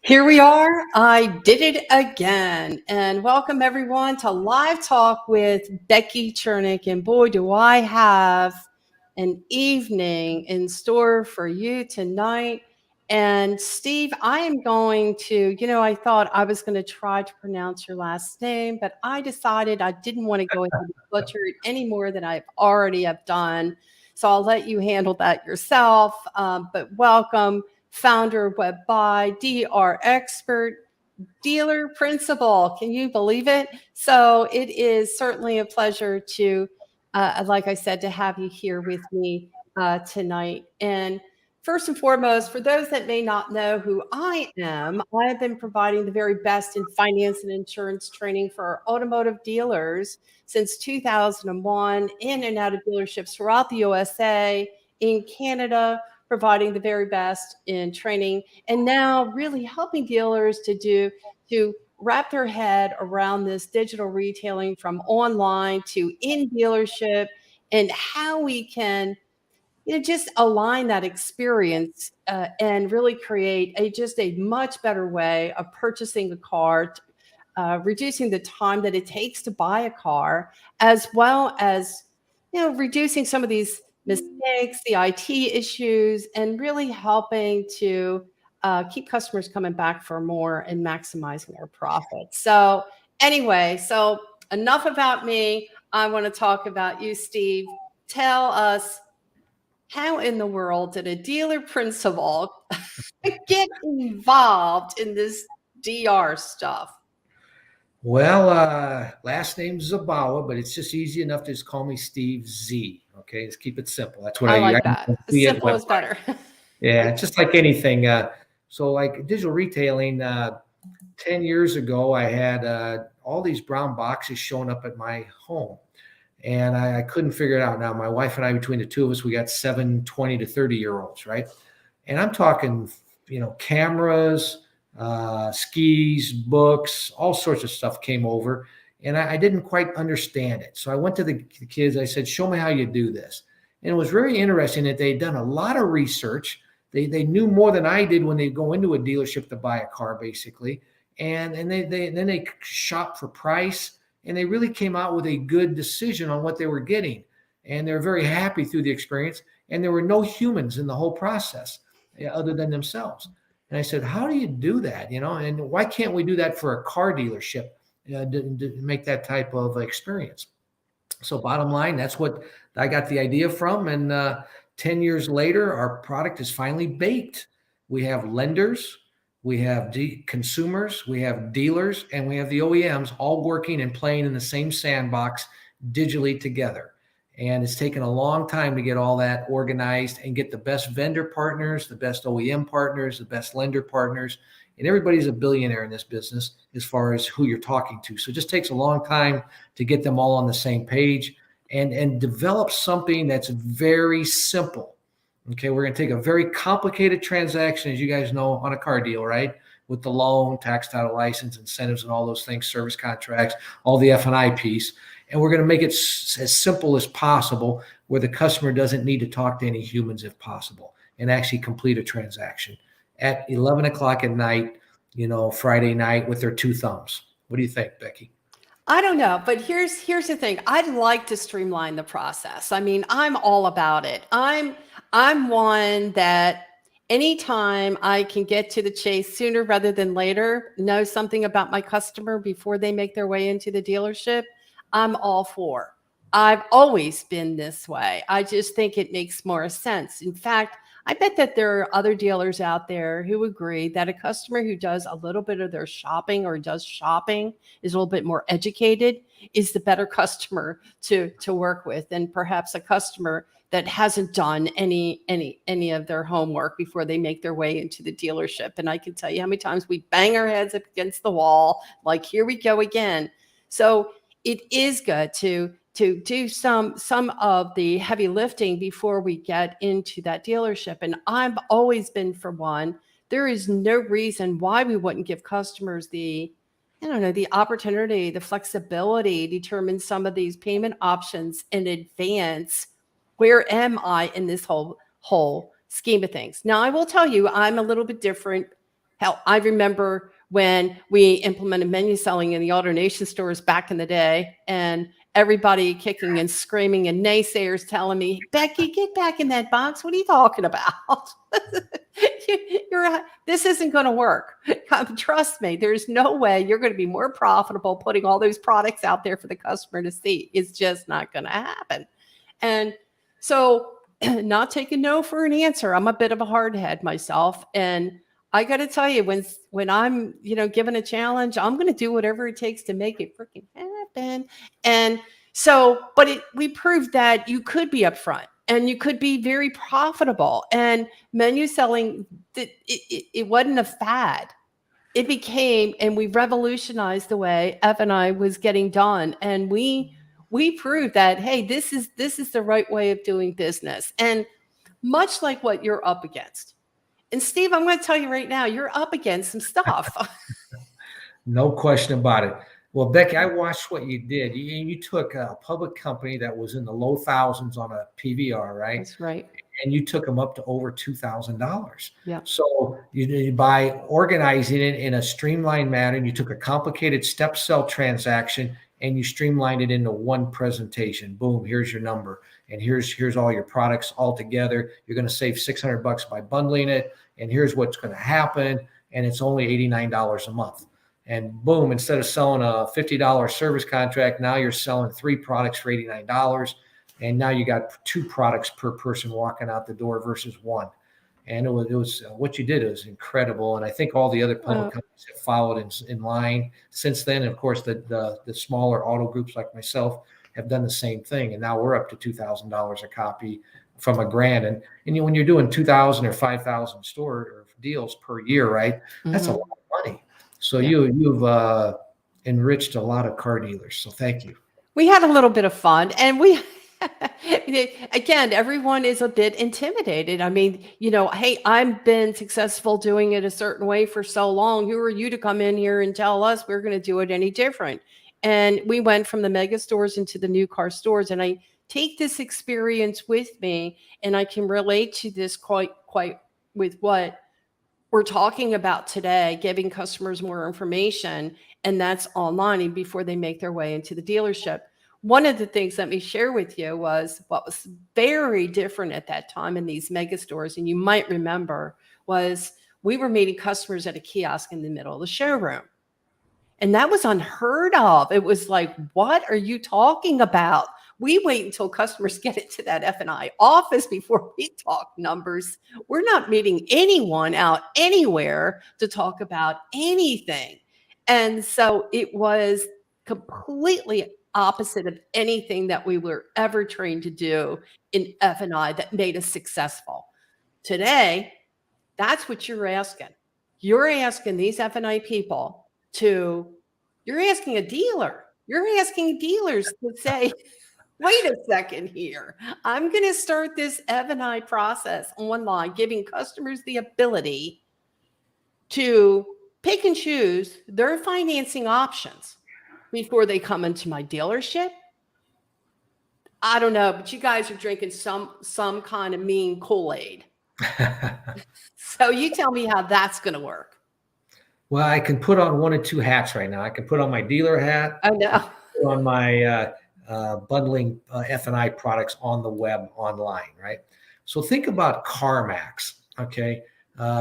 Here we are. I did it again. And welcome everyone to Live Talk with Becky Chernek. And boy, do I have an evening in store for you tonight. And Steve, I am going to, I thought I was going to try to pronounce your last name, but I decided I didn't want to go ahead and butcher it any more than I've already have done. So I'll let you handle that yourself. But welcome founder of WebBuy, DR expert, dealer principal. Can you believe it? So it is certainly a pleasure to, like I said, to have you here with me tonight. And first and foremost, for those that may not know who I am, I have been providing the very best in finance and insurance training for automotive dealers since 2001, in and out of dealerships throughout the USA, in Canada, providing the very best in training, and now really helping dealers to wrap their head around this digital retailing from online to in dealership, and how we can just align that experience and really create just a much better way of purchasing a car, reducing the time that it takes to buy a car, as well as reducing some of these mistakes, the IT issues, and really helping to keep customers coming back for more and maximizing their profits. So anyway, so enough about me. I want to talk about you, Steve. Tell us, how in the world did a dealer principal get involved in this DR stuff? Well, last name's Zabawa, but it's just easy enough to just call me Steve Z. Okay, let's keep it simple. That's what I I like that. see it. Simple is better. Yeah, just like anything. So like digital retailing, 10 years ago, I had all these brown boxes showing up at my home, and I couldn't figure it out. Now, my wife and I, between the two of us, we got 7, 20 to 30-year-olds, right? And I'm talking, cameras, skis, books, all sorts of stuff came over, and I didn't quite understand it. So I went to the kids. I said, "Show me how you do this." And it was very interesting that they'd done a lot of research. They knew more than I did when they go into a dealership to buy a car, basically, and they shop for price, and they really came out with a good decision on what they were getting, and they're very happy through the experience. And there were no humans in the whole process other than themselves. And I said, "How do you do that? And why can't we do that for a car dealership to make that type of experience?" So bottom line, that's what I got the idea from. And 10 years later, our product is finally baked. We have lenders, we have consumers, we have dealers, and we have the OEMs all working and playing in the same sandbox digitally together. And it's taken a long time to get all that organized and get the best vendor partners, the best OEM partners, the best lender partners. And everybody's a billionaire in this business as far as who you're talking to. So it just takes a long time to get them all on the same page and develop something that's very simple. Okay, we're going to take a very complicated transaction, as you guys know, on a car deal, right? With the loan, tax, title, license, incentives, and all those things, service contracts, all the F&I piece. And we're going to make it as simple as possible, where the customer doesn't need to talk to any humans if possible, and actually complete a transaction at 11 o'clock at night, Friday night, with their two thumbs. What do you think, Becky? I don't know, but here's the thing. I'd like to streamline the process. I mean, I'm all about it. I'm one that anytime I can get to the chase sooner rather than later, know something about my customer before they make their way into the dealership, I'm all for. I've always been this way. I just think it makes more sense. In fact, I bet that there are other dealers out there who agree that a customer who does a little bit of their shopping or does shopping, is a little bit more educated, is the better customer to work with than perhaps a customer that hasn't done any of their homework before they make their way into the dealership. And I can tell you how many times we bang our heads up against the wall, like, here we go again. So it is good to do some of the heavy lifting before we get into that dealership. And I've always been for one. There is no reason why we wouldn't give customers the opportunity, the flexibility, determine some of these payment options in advance. Where am I in this whole scheme of things? Now, I will tell you, I'm a little bit different Hell, I remember when we implemented menu selling in the AutoNation stores back in the day, and everybody kicking and screaming and naysayers telling me, Becky, get back in that box. What are you talking about? This isn't going to work. Trust me, there's no way you're going to be more profitable putting all those products out there for the customer to see. It's just not going to happen. And so, not taking no for an answer. I'm a bit of a hard head myself, and I got to tell you, when I'm given a challenge, I'm going to do whatever it takes to make it freaking happen. And so, but we proved that you could be upfront and you could be very profitable. And menu selling, it wasn't a fad. It became, and we revolutionized the way F&I was getting done. And we proved that, hey, this is the right way of doing business. And much like what you're up against. And Steve, I'm going to tell you right now, you're up against some stuff. No question about it. Well, Becky, I watched what you did. You took a public company that was in the low thousands on a PVR, right? That's right. And you took them up to over $2,000. Yeah. So by organizing it in a streamlined manner, you took a complicated step sell transaction and you streamlined it into one presentation. Boom, here's your number. And here's all your products all together. You're going to save $600 by bundling it. And here's what's going to happen. And it's only $89 a month. And boom, instead of selling a $50 service contract, now you're selling 3 products for $89. And now you got 2 products per person walking out the door versus 1. And it was what you did was incredible. And I think all the other public companies have followed in line since then. And of course, the smaller auto groups like myself have done the same thing. And now we're up to $2,000 a copy from $1,000. And when you're doing 2,000 or 5,000 store or deals per year, right? That's a lot of money. So you've enriched a lot of car dealers. So thank you. We had a little bit of fun, and we again, everyone is a bit intimidated. I mean, hey, I've been successful doing it a certain way for so long. Who are you to come in here and tell us we're going to do it any different? And we went from the mega stores into the new car stores. And I take this experience with me, and I can relate to this quite with what we're talking about today, giving customers more information, and that's online and before they make their way into the dealership. One of the things, let me share with you, was what was very different at that time in these mega stores, and you might remember, was we were meeting customers at a kiosk in the middle of the showroom. And that was unheard of. It was like, what are you talking about? We wait until customers get into that F&I office before we talk numbers. We're not meeting anyone out anywhere to talk about anything. And so it was completely opposite of anything that we were ever trained to do in F&I that made us successful. Today, that's what you're asking. You're asking these F&I people you're asking a dealer. You're asking dealers to say, wait a second here. I'm going to start this F&I process online, giving customers the ability to pick and choose their financing options before they come into my dealership. I don't know, but you guys are drinking some kind of mean Kool-Aid. So you tell me how that's going to work. Well, I can put on one of 2 hats right now. I can put on my dealer hat. I know. Put on my bundling F&I products on the web online, right? So think about CarMax, okay?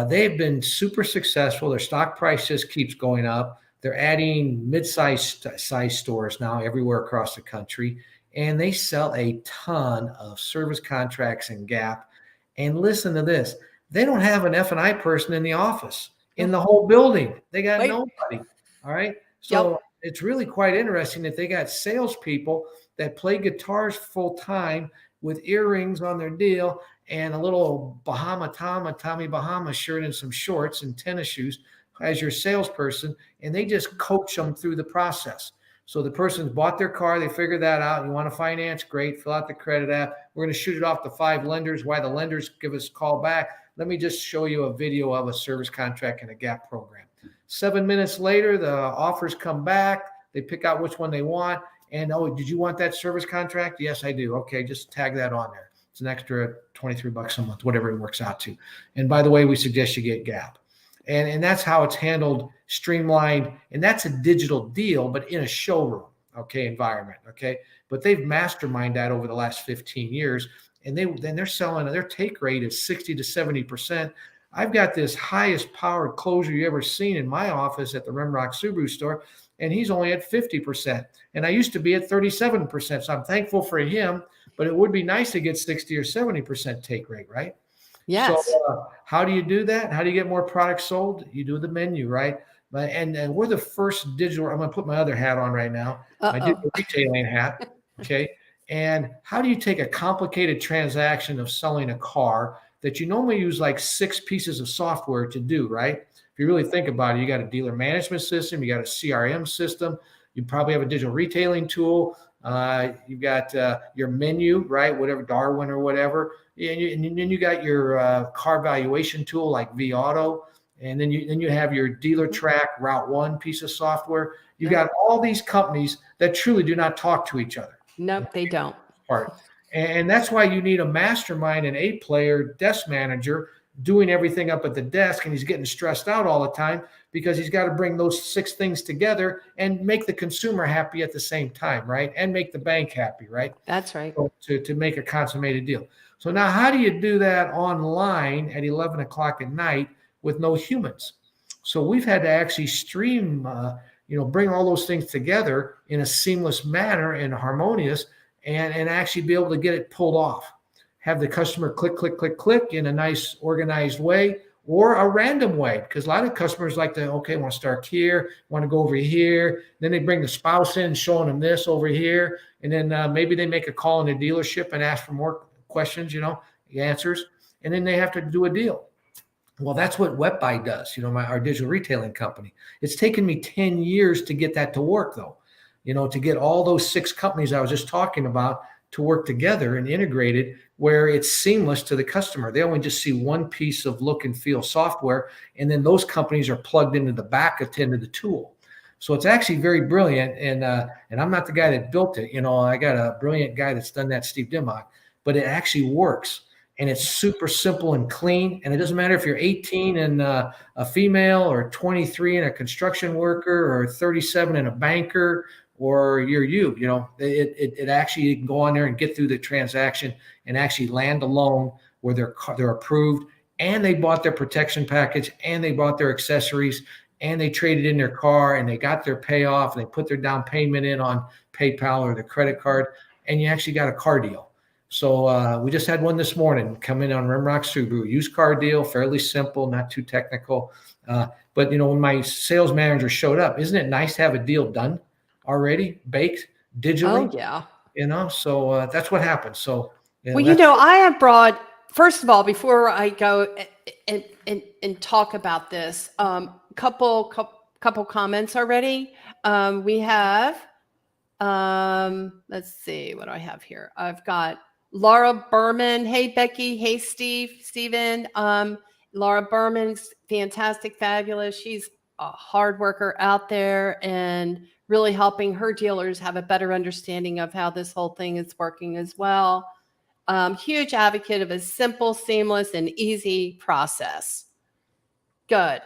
They've been super successful. Their stock price just keeps going up. They're adding mid-sized size stores now everywhere across the country, and they sell a ton of service contracts and gap. And listen to this. They don't have an F&I person in the office, in the whole building. They got nobody, all right? So it's really quite interesting that they got salespeople that play guitars full time with earrings on their deal and a little Tommy Bahama shirt and some shorts and tennis shoes as your salesperson, and they just coach them through the process. So the person's bought their car, they figured that out. You want to finance? Great. Fill out the credit app. We're going to shoot it off to 5 lenders. Why the lenders give us a call back? Let me just show you a video of a service contract and a gap program. 7 minutes later, the offers come back. They pick out which one they want. And, oh, did you want that service contract? Yes, I do. Okay, just tag that on there. It's an extra $23 a month, whatever it works out to. And by the way, we suggest you get gap. And that's how it's handled, streamlined. And that's a digital deal, but in a showroom, okay, environment, okay. But they've masterminded that over the last 15 years. And they're selling, their take rate is 60 to 70%. I've got this highest powered closer you ever seen in my office at the Rimrock Subaru store, and he's only at 50%. And I used to be at 37%. So I'm thankful for him, but it would be nice to get 60 or 70% take rate, right? So Yes. how do you do that? How do you get more products sold? You do the menu, right? And we're the first digital. I'm going to put my other hat on right now, my digital retailing hat. Okay. And how do you take a complicated transaction of selling a car that you normally use like 6 pieces of software to do, right? If you really think about it, you got a dealer management system, you got a CRM system, you probably have a digital retailing tool, you've got your menu, right? Whatever, Darwin or whatever. And then you got your car valuation tool like vAuto, and then you have your dealer track Route One piece of software. You got all these companies that truly do not talk to each other. Nope, they don't. Part. And that's why you need a mastermind, an 8-player desk manager doing everything up at the desk, and he's getting stressed out all the time because he's got to bring those 6 things together and make the consumer happy at the same time, right? And make the bank happy, right? That's right. So to make a consummated deal. So now how do you do that online at 11 o'clock at night with no humans? So we've had to actually stream, bring all those things together in a seamless manner and harmonious, and actually be able to get it pulled off. Have the customer click, click, click, click in a nice organized way or a random way. Because a lot of customers like to, okay, want to start here, want to go over here. Then they bring the spouse in, showing them this over here. And then maybe they make a call in the dealership and ask for more questions, answers. And then they have to do a deal. Well, that's what WebBuy does, our digital retailing company. It's taken me 10 years to get that to work, though. To get all those 6 companies I was just talking about to work together and integrated where it's seamless to the customer. They only just see one piece of look and feel software, and then those companies are plugged into the back end of the tool. So it's actually very brilliant, and I'm not the guy that built it. I got a brilliant guy that's done that, Steve Dimmock, but it actually works. And it's super simple and clean. And it doesn't matter if you're 18 and a female, or 23 and a construction worker, or 37 and a banker, or you're it actually, you can go on there and get through the transaction and actually land a loan where they're approved, and they bought their protection package, and they bought their accessories, and they traded in their car, and they got their payoff, and they put their down payment in on PayPal or the credit card, and you actually got a car deal. So we just had one this morning come in on Rimrock Subaru, used car deal, fairly simple, not too technical. But when my sales manager showed up, isn't it nice to have a deal done already, baked digitally? Oh, yeah. So that's what happened. So I have brought, first of all, before I go and talk about this, couple comments already. We have, let's see what I have here. I've got Laura Berman. Hey, Becky. Hey, Steven. Laura Berman's fantastic, fabulous. She's a hard worker out there and really helping her dealers have a better understanding of how this whole thing is working as well. Huge advocate of a simple, seamless, and easy process. Good.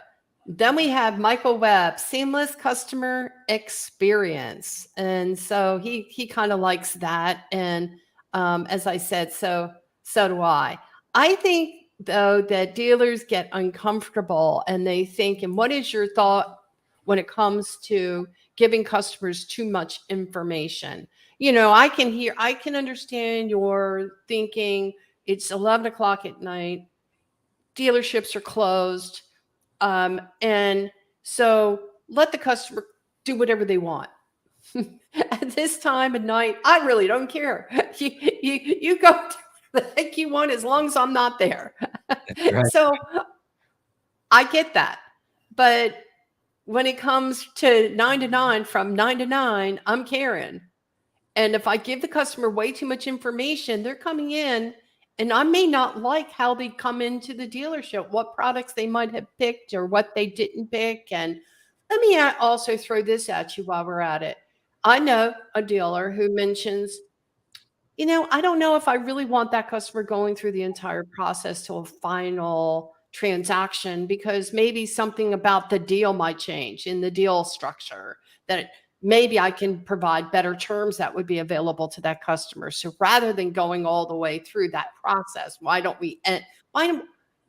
Then we have Michael Webb, seamless customer experience. And so he kind of likes that. And as I said, so do I. I think, though, that dealers get uncomfortable and they think, and what is your thought when it comes to giving customers too much information? I can understand your thinking. It's 11 o'clock at night. Dealerships are closed. And so let the customer do whatever they want. At this time of night, I really don't care. You go the heck you want as long as I'm not there. Right. So I get that. But when it comes to 9 to 9, from 9 to 9, I'm Karen. And if I give the customer way too much information, they're coming in, and I may not like how they come into the dealership, what products they might have picked or what they didn't pick. And let me also throw this at you while we're at it. I know a dealer who mentions, I don't know if I really want that customer going through the entire process to a final transaction, because maybe something about the deal might change in the deal structure, that maybe I can provide better terms that would be available to that customer. So rather than going all the way through that process,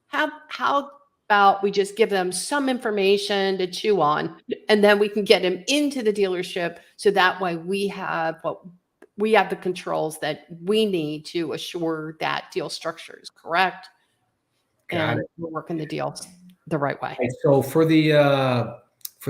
how about we just give them some information to chew on, and then we can get them into the dealership, so that way we have the controls that we need to assure that deal structure is correct. Got And it. we're working the deals the right way. Right, so for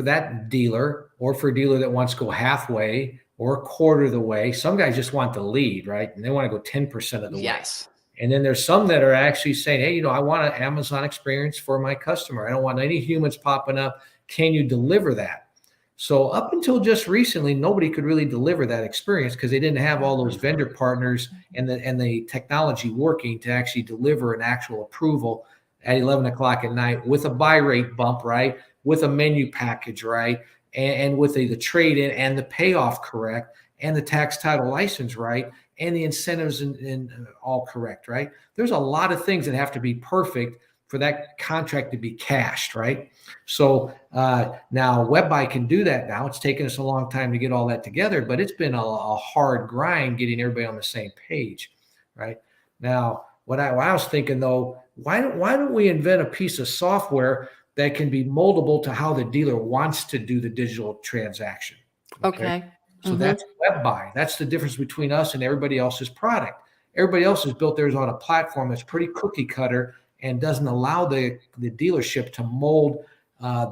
that dealer, or for a dealer that wants to go halfway or a quarter of the way, some guys just want the lead, right? And they want to go 10% of the way. Yes. And then there's some that are actually saying, hey, I want an Amazon experience for my customer. I don't want any humans popping up. Can you deliver that? So up until just recently, nobody could really deliver that experience because they didn't have all those vendor partners and the technology working to actually deliver an actual approval at 11 o'clock at night with a buy rate bump, right? With a menu package, right? And with the trade-in and the payoff correct, and the tax title license right, and the incentives and all correct, right? There's a lot of things that have to be perfect for that contract to be cashed, right? So now WebBuy can do that now. It's taken us a long time to get all that together, but it's been a hard grind getting everybody on the same page, right? Now, what I was thinking though, why don't we invent a piece of software that can be moldable to how the dealer wants to do the digital transaction? Okay. So that's WebBuy. That's the difference between us and everybody else's product. Everybody else has built theirs on a platform that's pretty cookie cutter and doesn't allow the dealership to mold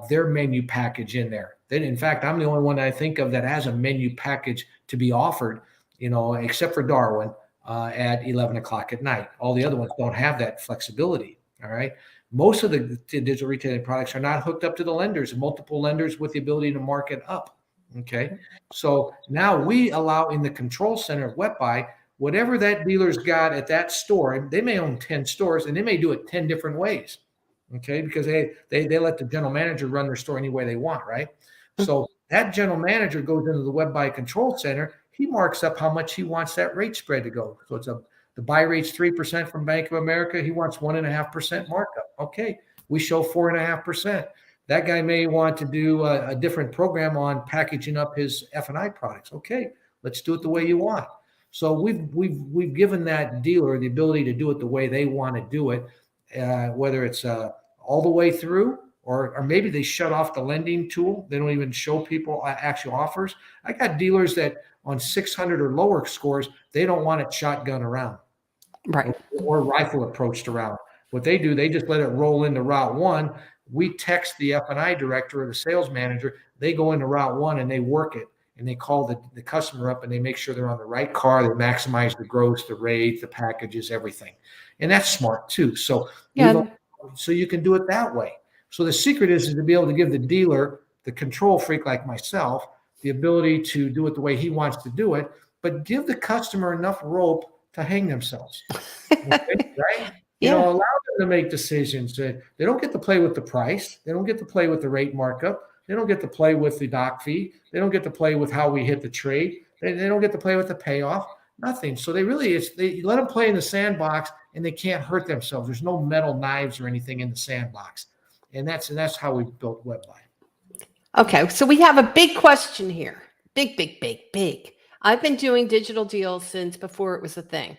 their menu package in there. Then, in fact, I'm the only one that I think of that has a menu package to be offered, except for Darwin at 11 o'clock at night. All the other ones don't have that flexibility. All right. Most of the digital retailing products are not hooked up to the lenders, multiple lenders with the ability to mark it up. Okay. So now we allow in the control center of WebBuy, whatever that dealer's got at that store, and they may own 10 stores and they may do it 10 different ways. Okay. Because they let the general manager run their store any way they want. Right. So that general manager goes into the WebBuy control center. He marks up how much he wants that rate spread to go. So the buy rate's 3% from Bank of America. He wants 1.5% markup. Okay. We show 4.5%. That guy may want to do a different program on packaging up his F&I products. Okay, let's do it the way you want. So we've given that dealer the ability to do it the way they want to do it, whether it's all the way through, or maybe they shut off the lending tool. They don't even show people actual offers. I got dealers that on 600 or lower scores, they don't want it shotgun around, right, or rifle approached around. What they do, they just let it roll into Route 1. We text the F&I director or the sales manager. They go into Route 1 and they work it, and they call the customer up and they make sure they're on the right car. They maximize the gross, the rate, the packages, everything. And that's smart too. So so you can do it that way. So the secret is to be able to give the dealer, the control freak like myself, the ability to do it the way he wants to do it, but give the customer enough rope to hang themselves. Okay, right? Allow them to make decisions. They don't get to play with the price. They don't get to play with the rate markup. They don't get to play with the doc fee. They don't get to play with how we hit the trade. They don't get to play with the payoff. Nothing. So they let them play in the sandbox, and they can't hurt themselves. There's no metal knives or anything in the sandbox. And that's how we built WebBuy. Okay, so we have a big question here. Big. I've been doing digital deals since before it was a thing.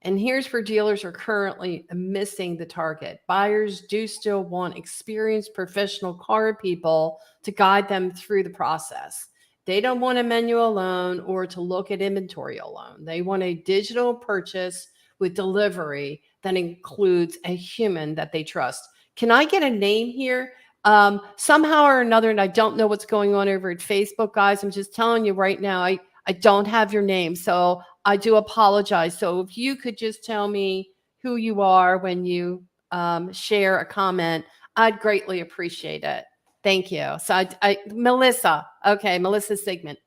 And here's where dealers are currently missing the target. Buyers do still want experienced professional car people to guide them through the process. They don't want a menu alone or to look at inventory alone. They want a digital purchase with delivery that includes a human that they trust. Can I get a name here? Somehow or another, and I don't know what's going on over at Facebook, guys. I'm just telling you right now, I don't have your name. So I do apologize. So if you could just tell me who you are when you share a comment, I'd greatly appreciate it. Thank you. So Melissa. Okay, Melissa Sigmund.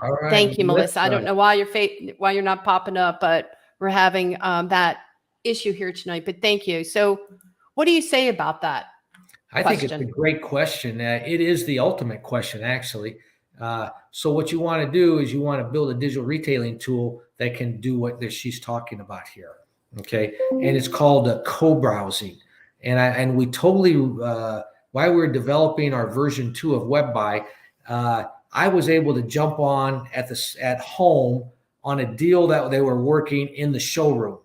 All right, Thank you, Melissa. I don't know why you're not popping up, but we're having that issue here tonight. But thank you. So what do you say about that? I think it's a great question. It is the ultimate question, actually. So what you want to do is you want to build a digital retailing tool that can do what she's talking about here. Okay. And it's called co-browsing. And we totally, while we were developing our version 2 of WebBuy, I was able to jump on at home on a deal that they were working in the showroom.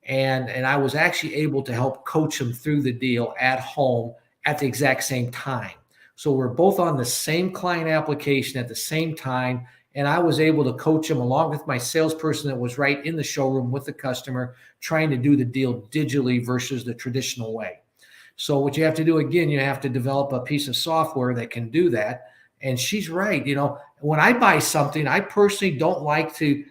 And I was actually able to help coach them through the deal at home at the exact same time. So we're both on the same client application at the same time. And I was able to coach them along with my salesperson that was right in the showroom with the customer, trying to do the deal digitally versus the traditional way. So what you have to do, again, you have to develop a piece of software that can do that. And she's right. When I buy something, I personally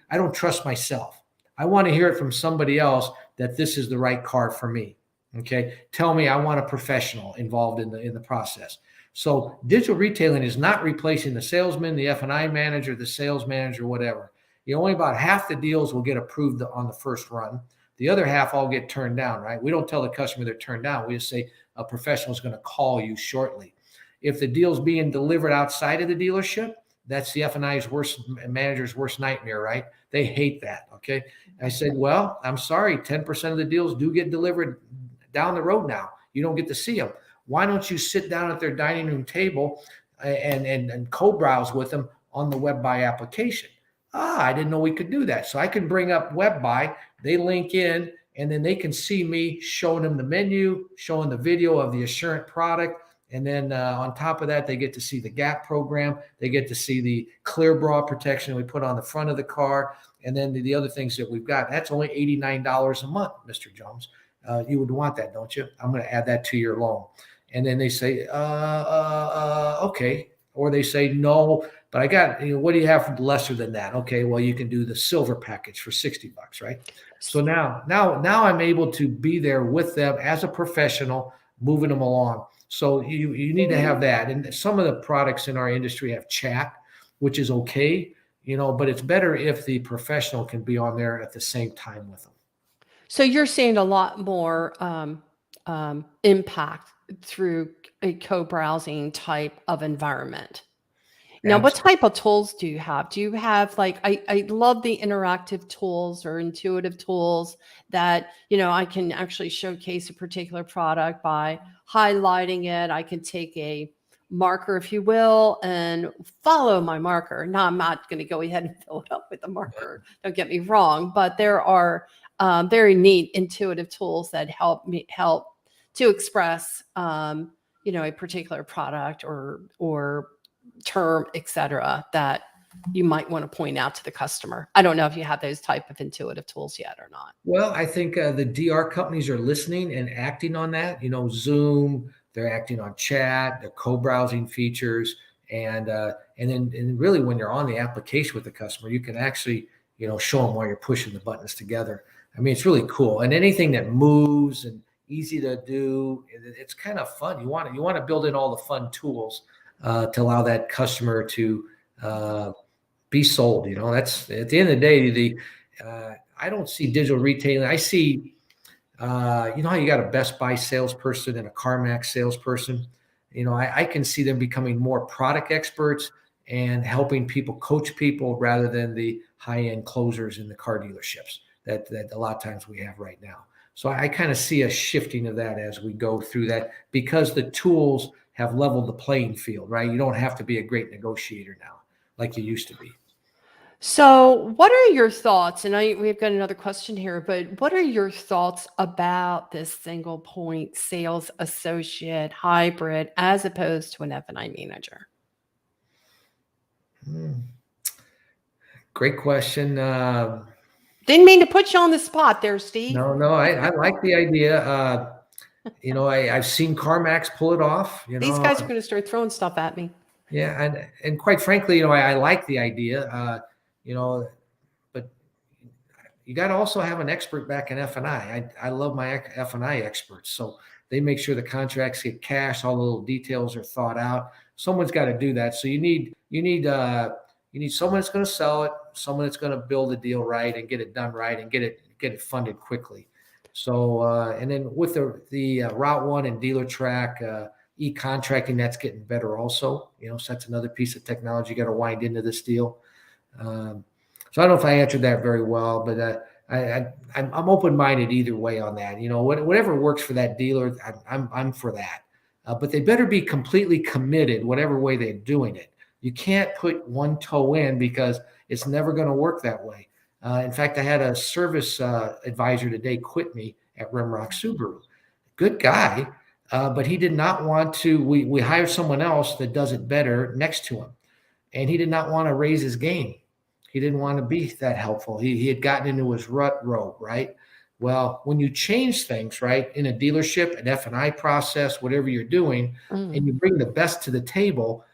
I don't trust myself. I want to hear it from somebody else that this is the right car for me. Okay. Tell me I want a professional involved in the process. So digital retailing is not replacing the salesman, the F&I manager, the sales manager, whatever. Only about half the deals will get approved on the first run. The other half all get turned down, right? We don't tell the customer they're turned down. We just say a professional is going to call you shortly. If the deal's being delivered outside of the dealership, that's the F&I's manager's worst nightmare, right? They hate that, okay? I said, well, I'm sorry, 10% of the deals do get delivered down the road now. You don't get to see them. Why don't you sit down at their dining room table and co-browse with them on the WebBuy application? I didn't know we could do that. So I can bring up WebBuy, they link in, and then they can see me showing them the menu, showing the video of the Assurant product. And then on top of that, they get to see the GAP program. They get to see the clear bra protection we put on the front of the car. And then the other things that we've got. That's only $89 a month, Mr. Jones. You would want that, don't you? I'm going to add that to your loan. And then they say, okay. Or they say, no, but I got, what do you have for lesser than that? Okay, well, you can do the silver package for $60, right? So now I'm able to be there with them as a professional, moving them along. So you need to have that. And some of the products in our industry have chat, which is okay, but it's better if the professional can be on there at the same time with them. So you're seeing a lot more impact through a co-browsing type of environment. Now, what type of tools do you have? Do you have I love the interactive tools or intuitive tools that, I can actually showcase a particular product by highlighting it. I can take a marker, if you will, and follow my marker. Now, I'm not going to go ahead and fill it up with the marker. Don't get me wrong, but there are very neat intuitive tools that help to express, a particular product or term, etc., that you might want to point out to the customer. I don't know if you have those type of intuitive tools yet or not. Well, I think the DR companies are listening and acting on that. Zoom, they're acting on chat, the co-browsing features, and then really when you're on the application with the customer, you can actually show them while you're pushing the buttons together. I mean, it's really cool. And anything that moves and easy to do, it's kind of fun. You want to build in all the fun tools to allow that customer to be sold. That's at the end of the day. I don't see digital retailing. I see, how you got a Best Buy salesperson and a CarMax salesperson. I can see them becoming more product experts and helping people coach people rather than the high-end closers in the car dealerships that a lot of times we have right now. So I kind of see a shifting of that as we go through that, because the tools have leveled the playing field, right? You don't have to be a great negotiator now like you used to be. So what are your thoughts? And we've got another question here, but what are your thoughts about this single point sales associate hybrid as opposed to an F&I manager? Great question. Didn't mean to put you on the spot there, Steve. No, I like the idea. I've seen CarMax pull it off. These guys are going to start throwing stuff at me. Yeah, and quite frankly, I like the idea. But you got to also have an expert back in F&I. I love my F&I experts, so they make sure the contracts get cashed, all the little details are thought out. Someone's got to do that. So you need someone that's going to sell it, someone that's going to build the deal right and get it done right and get it funded quickly. So and then with the Route 1 and Dealer Track e-contracting, that's getting better also. So that's another piece of technology you got to wind into this deal. So I don't know if I answered that very well, but I'm open-minded either way on that. Whatever works for that dealer, I'm for that. But they better be completely committed, whatever way they're doing it. You can't put one toe in because it's never going to work that way. In fact, I had a service advisor today quit me at Rimrock Subaru. Good guy, but he did not want to. We hired someone else that does it better next to him, and he did not want to raise his game. He didn't want to be that helpful. He had gotten into his rut row, right? Well, when you change things, right, in a dealership, an F&I process, whatever you're doing, and you bring the best to the table,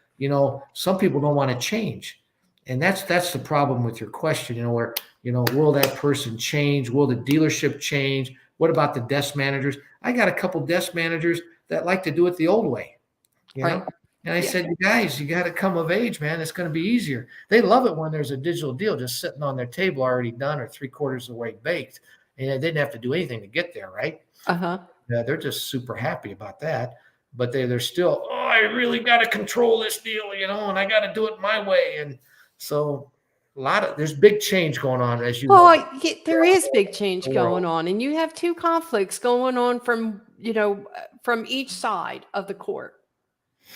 some people don't want to change. And that's the problem with your question, where, will that person change? Will the dealership change? What about the desk managers? I got a couple desk managers that like to do it the old way, Right. And I said, you guys, you got to come of age, man. It's going to be easier. They love it when there's a digital deal just sitting on their table already done or 3/4 of the way baked. And they didn't have to do anything to get there, right? Uh-huh. Yeah, they're just super happy about that. But they're still, I really got to control this deal, and I got to do it my way. And so there's big change going on, as you know. Well, there is big change going on, and you have two conflicts going on from each side of the court.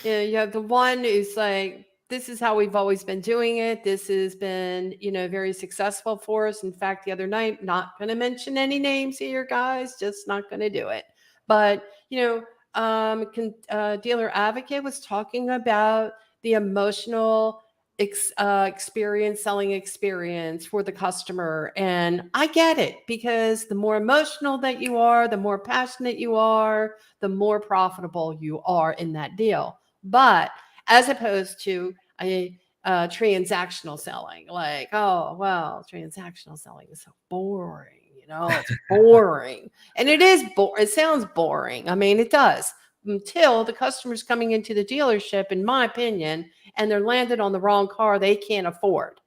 You have the one is like, this is how we've always been doing it. This has been, very successful for us. In fact, the other night, not going to mention any names here, guys, just not going to do it. But, Dealer Advocate was talking about the emotional selling experience for the customer. And I get it, because the more emotional that you are, the more passionate you are, the more profitable you are in that deal. But as opposed to a transactional selling, like, oh, well, transactional selling is so boring. It's boring. And it is it sounds boring. I mean, it does, until the customer's coming into the dealership, in my opinion, and they're landed on the wrong car they can't afford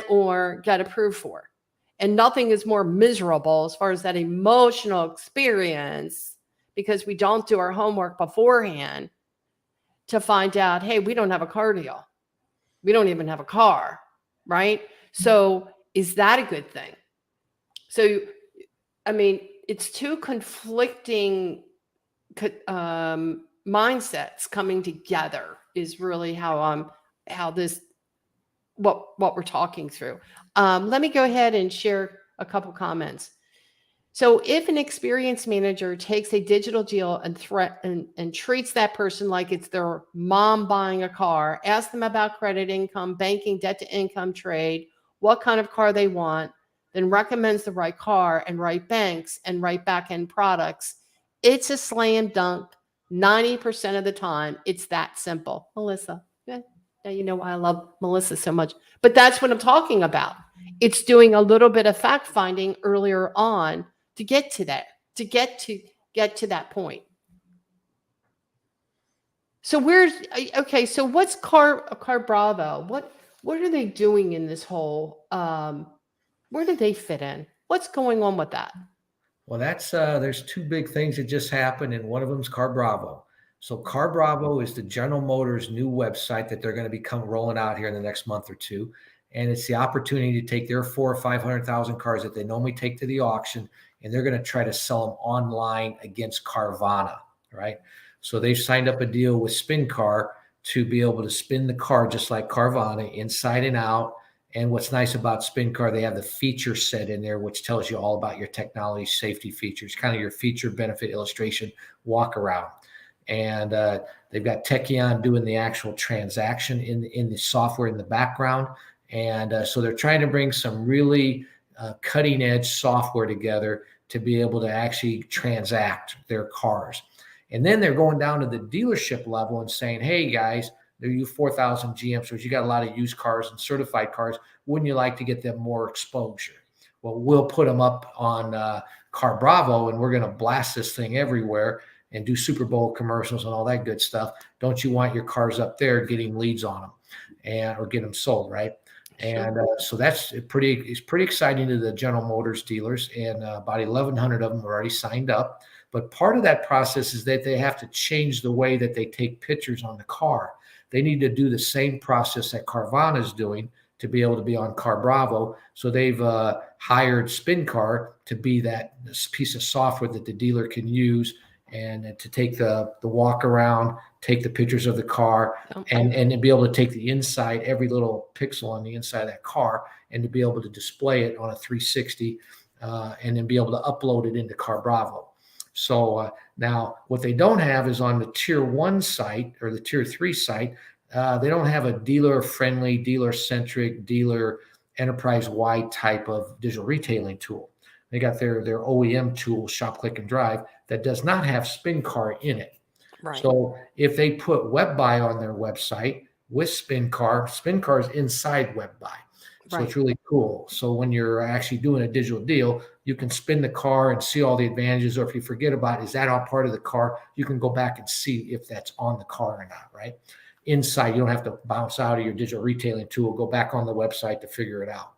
or get approved for. And nothing is more miserable as far as that emotional experience, because we don't do our homework beforehand to find out, hey, we don't have a car deal. We don't even have a car, right? So is that a good thing? So, I mean, it's two conflicting mindsets coming together is really what we're talking through. Let me go ahead and share a couple comments. So if an experienced manager takes a digital deal and treats that person like it's their mom buying a car, ask them about credit, income, banking, debt to income, trade, what kind of car they want, then recommends the right car and right banks and right back-end products, it's a slam dunk. 90% of the time, it's that simple. Melissa, yeah, you know why I love Melissa so much. But that's what I'm talking about. It's doing a little bit of fact finding earlier on to get to that, to get to that point. So so what's Car Bravo? What are they doing in this whole where do they fit in? What's going on with that? Well, there's two big things that just happened, and one of them is Car Bravo. So Car Bravo is the General Motors new website that they're going to become rolling out here in the next month or two. And it's the opportunity to take their 400,000 or 500,000 cars that they normally take to the auction, and they're going to try to sell them online against Carvana, right? So they've signed up a deal with SpinCar to be able to spin the car just like Carvana, inside and out. And what's nice about SpinCar, they have the feature set in there, which tells you all about your technology safety features, kind of your feature benefit illustration walk around. And they've got Techion doing the actual transaction in the software in the background. And so they're trying to bring some really cutting edge software together to be able to actually transact their cars. And then they're going down to the dealership level and saying, hey, guys, there you 4,000 GMs, you got a lot of used cars and certified cars. Wouldn't you like to get them more exposure? Well, we'll put them up on Car Bravo, and we're going to blast this thing everywhere and do Super Bowl commercials and all that good stuff. Don't you want your cars up there getting leads on them or get them sold, right? Sure. And so it's pretty exciting to the General Motors dealers, and about 1,100 of them are already signed up. But part of that process is that they have to change the way that they take pictures on the car. They need to do the same process that Carvana is doing to be able to be on CarBravo. So they've hired SpinCar to be this piece of software that the dealer can use and to take the walk around, take the pictures of the car, and to be able to take the inside, every little pixel on the inside of that car, and to be able to display it on a 360, and then be able to upload it into CarBravo. So now what they don't have is on the tier 1 site or the tier 3 site, they don't have a dealer-friendly, dealer-centric, dealer enterprise-wide type of digital retailing tool. They got their OEM tool, Shop, Click, and Drive, that does not have SpinCar in it. Right. So if they put WebBuy on their website with SpinCar is inside WebBuy. So It's really cool. So when you're actually doing a digital deal, you can spin the car and see all the advantages. Or if you forget about, is that all part of the car, you can go back and see if that's on the car or not, right? Inside, you don't have to bounce out of your digital retailing tool, go back on the website to figure it out.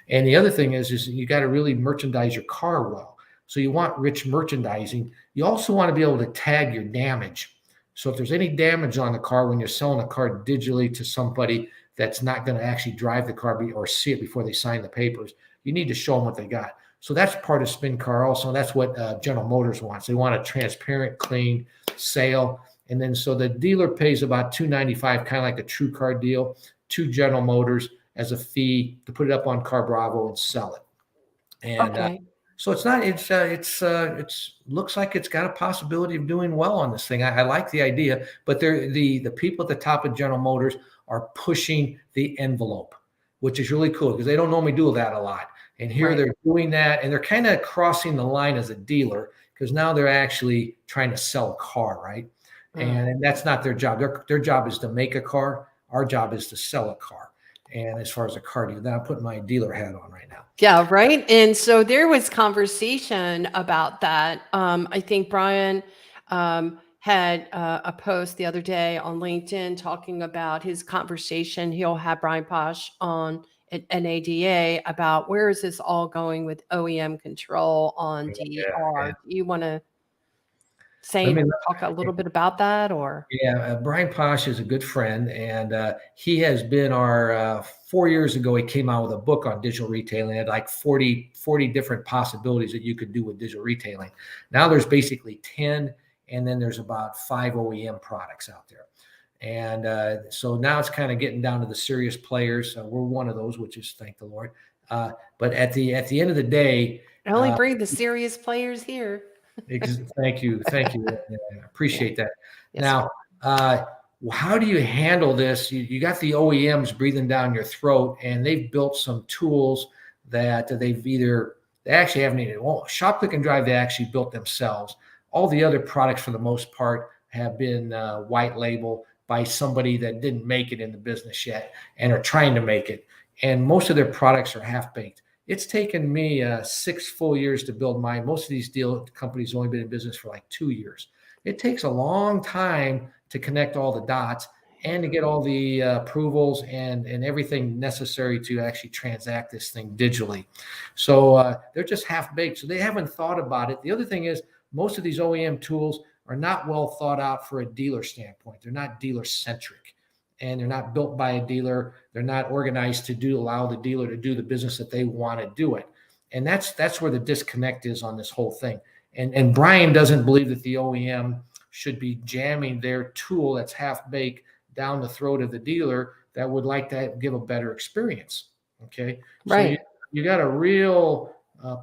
And the other thing is you got to really merchandise your car well. So you want rich merchandising. You also want to be able to tag your damage. So if there's any damage on the car when you're selling a car digitally to somebody that's not going to actually drive the car or see it before they sign the papers, you need to show them what they got. So that's part of SpinCar also. That's what General Motors wants. They want a transparent, clean sale. And then so the dealer pays about $295, kind of like a true car deal, to General Motors as a fee to put it up on CarBravo and sell it. And so it's not, it's looks like it's got a possibility of doing well on this thing. I like the idea, but the people at the top of General Motors are pushing the envelope, which is really cool because they don't normally do that a lot. And here they're doing that, and they're kind of crossing the line as a dealer because now they're actually trying to sell a car, right? And that's not their job. Their job is to make a car. Our job is to sell a car. And as far as a car deal, then I'm putting my dealer hat on right now. Yeah, right. And so there was conversation about that. I think Brian had a post the other day on LinkedIn talking about his conversation. He'll have Brian Posh on an ADA about where is this all going with OEM control on DER. Yeah. Do you want to talk a little bit about that, or? Yeah, Brian Posh is a good friend, and he has been our 4 years ago. He came out with a book on digital retailing. It had like 40 different possibilities that you could do with digital retailing. Now there's basically 10, and then there's about 5 OEM products out there. And so now it's kind of getting down to the serious players. We're one of those, which is, thank the Lord. But at the end of the day, I only bring the serious players here. Thank you. I appreciate that. Yes, now, how do you handle this? You got the OEMs breathing down your throat, and they've built some tools that they actually haven't needed. Well, Shop, Click, and Drive, they actually built themselves. All the other products, for the most part, have been white label by somebody that didn't make it in the business yet and are trying to make it. And most of their products are half-baked. It's taken me 6 full years to build mine. Most of these companies have only been in business for like 2 years. It takes a long time to connect all the dots and to get all the approvals and everything necessary to actually transact this thing digitally. So they're just half-baked. So they haven't thought about it. The other thing is most of these OEM tools are not well thought out for a dealer standpoint. They're not dealer-centric. And they're not built by a dealer. They're not organized to allow the dealer to do the business that they want to do it. And that's where the disconnect is on this whole thing. And Brian doesn't believe that the OEM should be jamming their tool that's half-baked down the throat of the dealer that would like to give a better experience. Okay. Right. So you got a real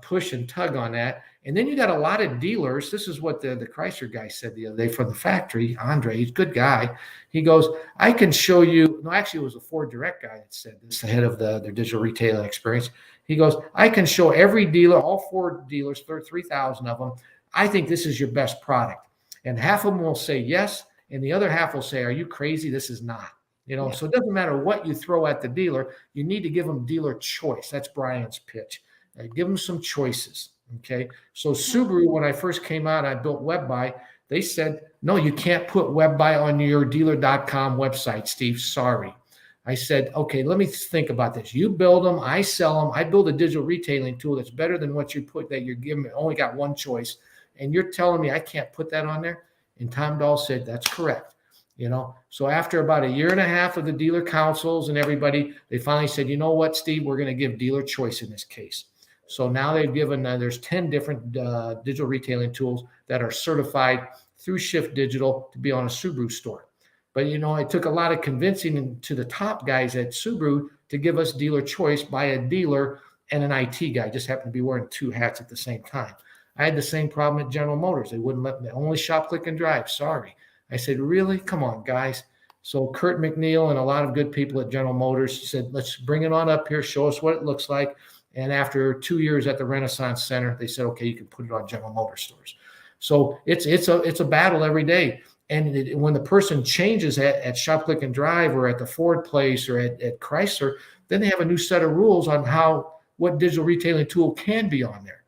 push and tug on that. And then you got a lot of dealers. This is what the Chrysler guy said the other day from the factory. Andre, he's a good guy. He goes, I can show you. No, actually, it was a Ford Direct guy that said this, the head of their digital retailing experience. He goes, I can show every dealer, all Ford dealers, 3,000 of them. I think this is your best product. And half of them will say yes. And the other half will say, are you crazy? This is not. Yeah. So it doesn't matter what you throw at the dealer. You need to give them dealer choice. That's Brian's pitch. Give them some choices. Okay. So Subaru, when I first came out, I built WebBuy. They said, no, you can't put WebBuy on your dealer.com website, Steve. Sorry. I said, okay, let me think about this. You build them, I sell them. I build a digital retailing tool that's better than what you put that you're giving me. Only got one choice. And you're telling me I can't put that on there? And Tom Dahl said, that's correct. So after about a year and a half of the dealer councils and everybody, they finally said, you know what, Steve, we're going to give dealer choice in this case. So now they've given, there's 10 different digital retailing tools that are certified through Shift Digital to be on a Subaru store. But, it took a lot of convincing to the top guys at Subaru to give us dealer choice by a dealer and an IT guy. Just happened to be wearing two hats at the same time. I had the same problem at General Motors. They wouldn't let me, only shop, click, and drive. Sorry. I said, really? Come on, guys. So Kurt McNeil and a lot of good people at General Motors said, let's bring it on up here, show us what it looks like. And after 2 years at the Renaissance Center, they said, okay, you can put it on General Motors stores. So it's a battle every day. And when the person changes at Shop, Click, and Drive or at the Ford place or at Chrysler, then they have a new set of rules on what digital retailing tool can be on there.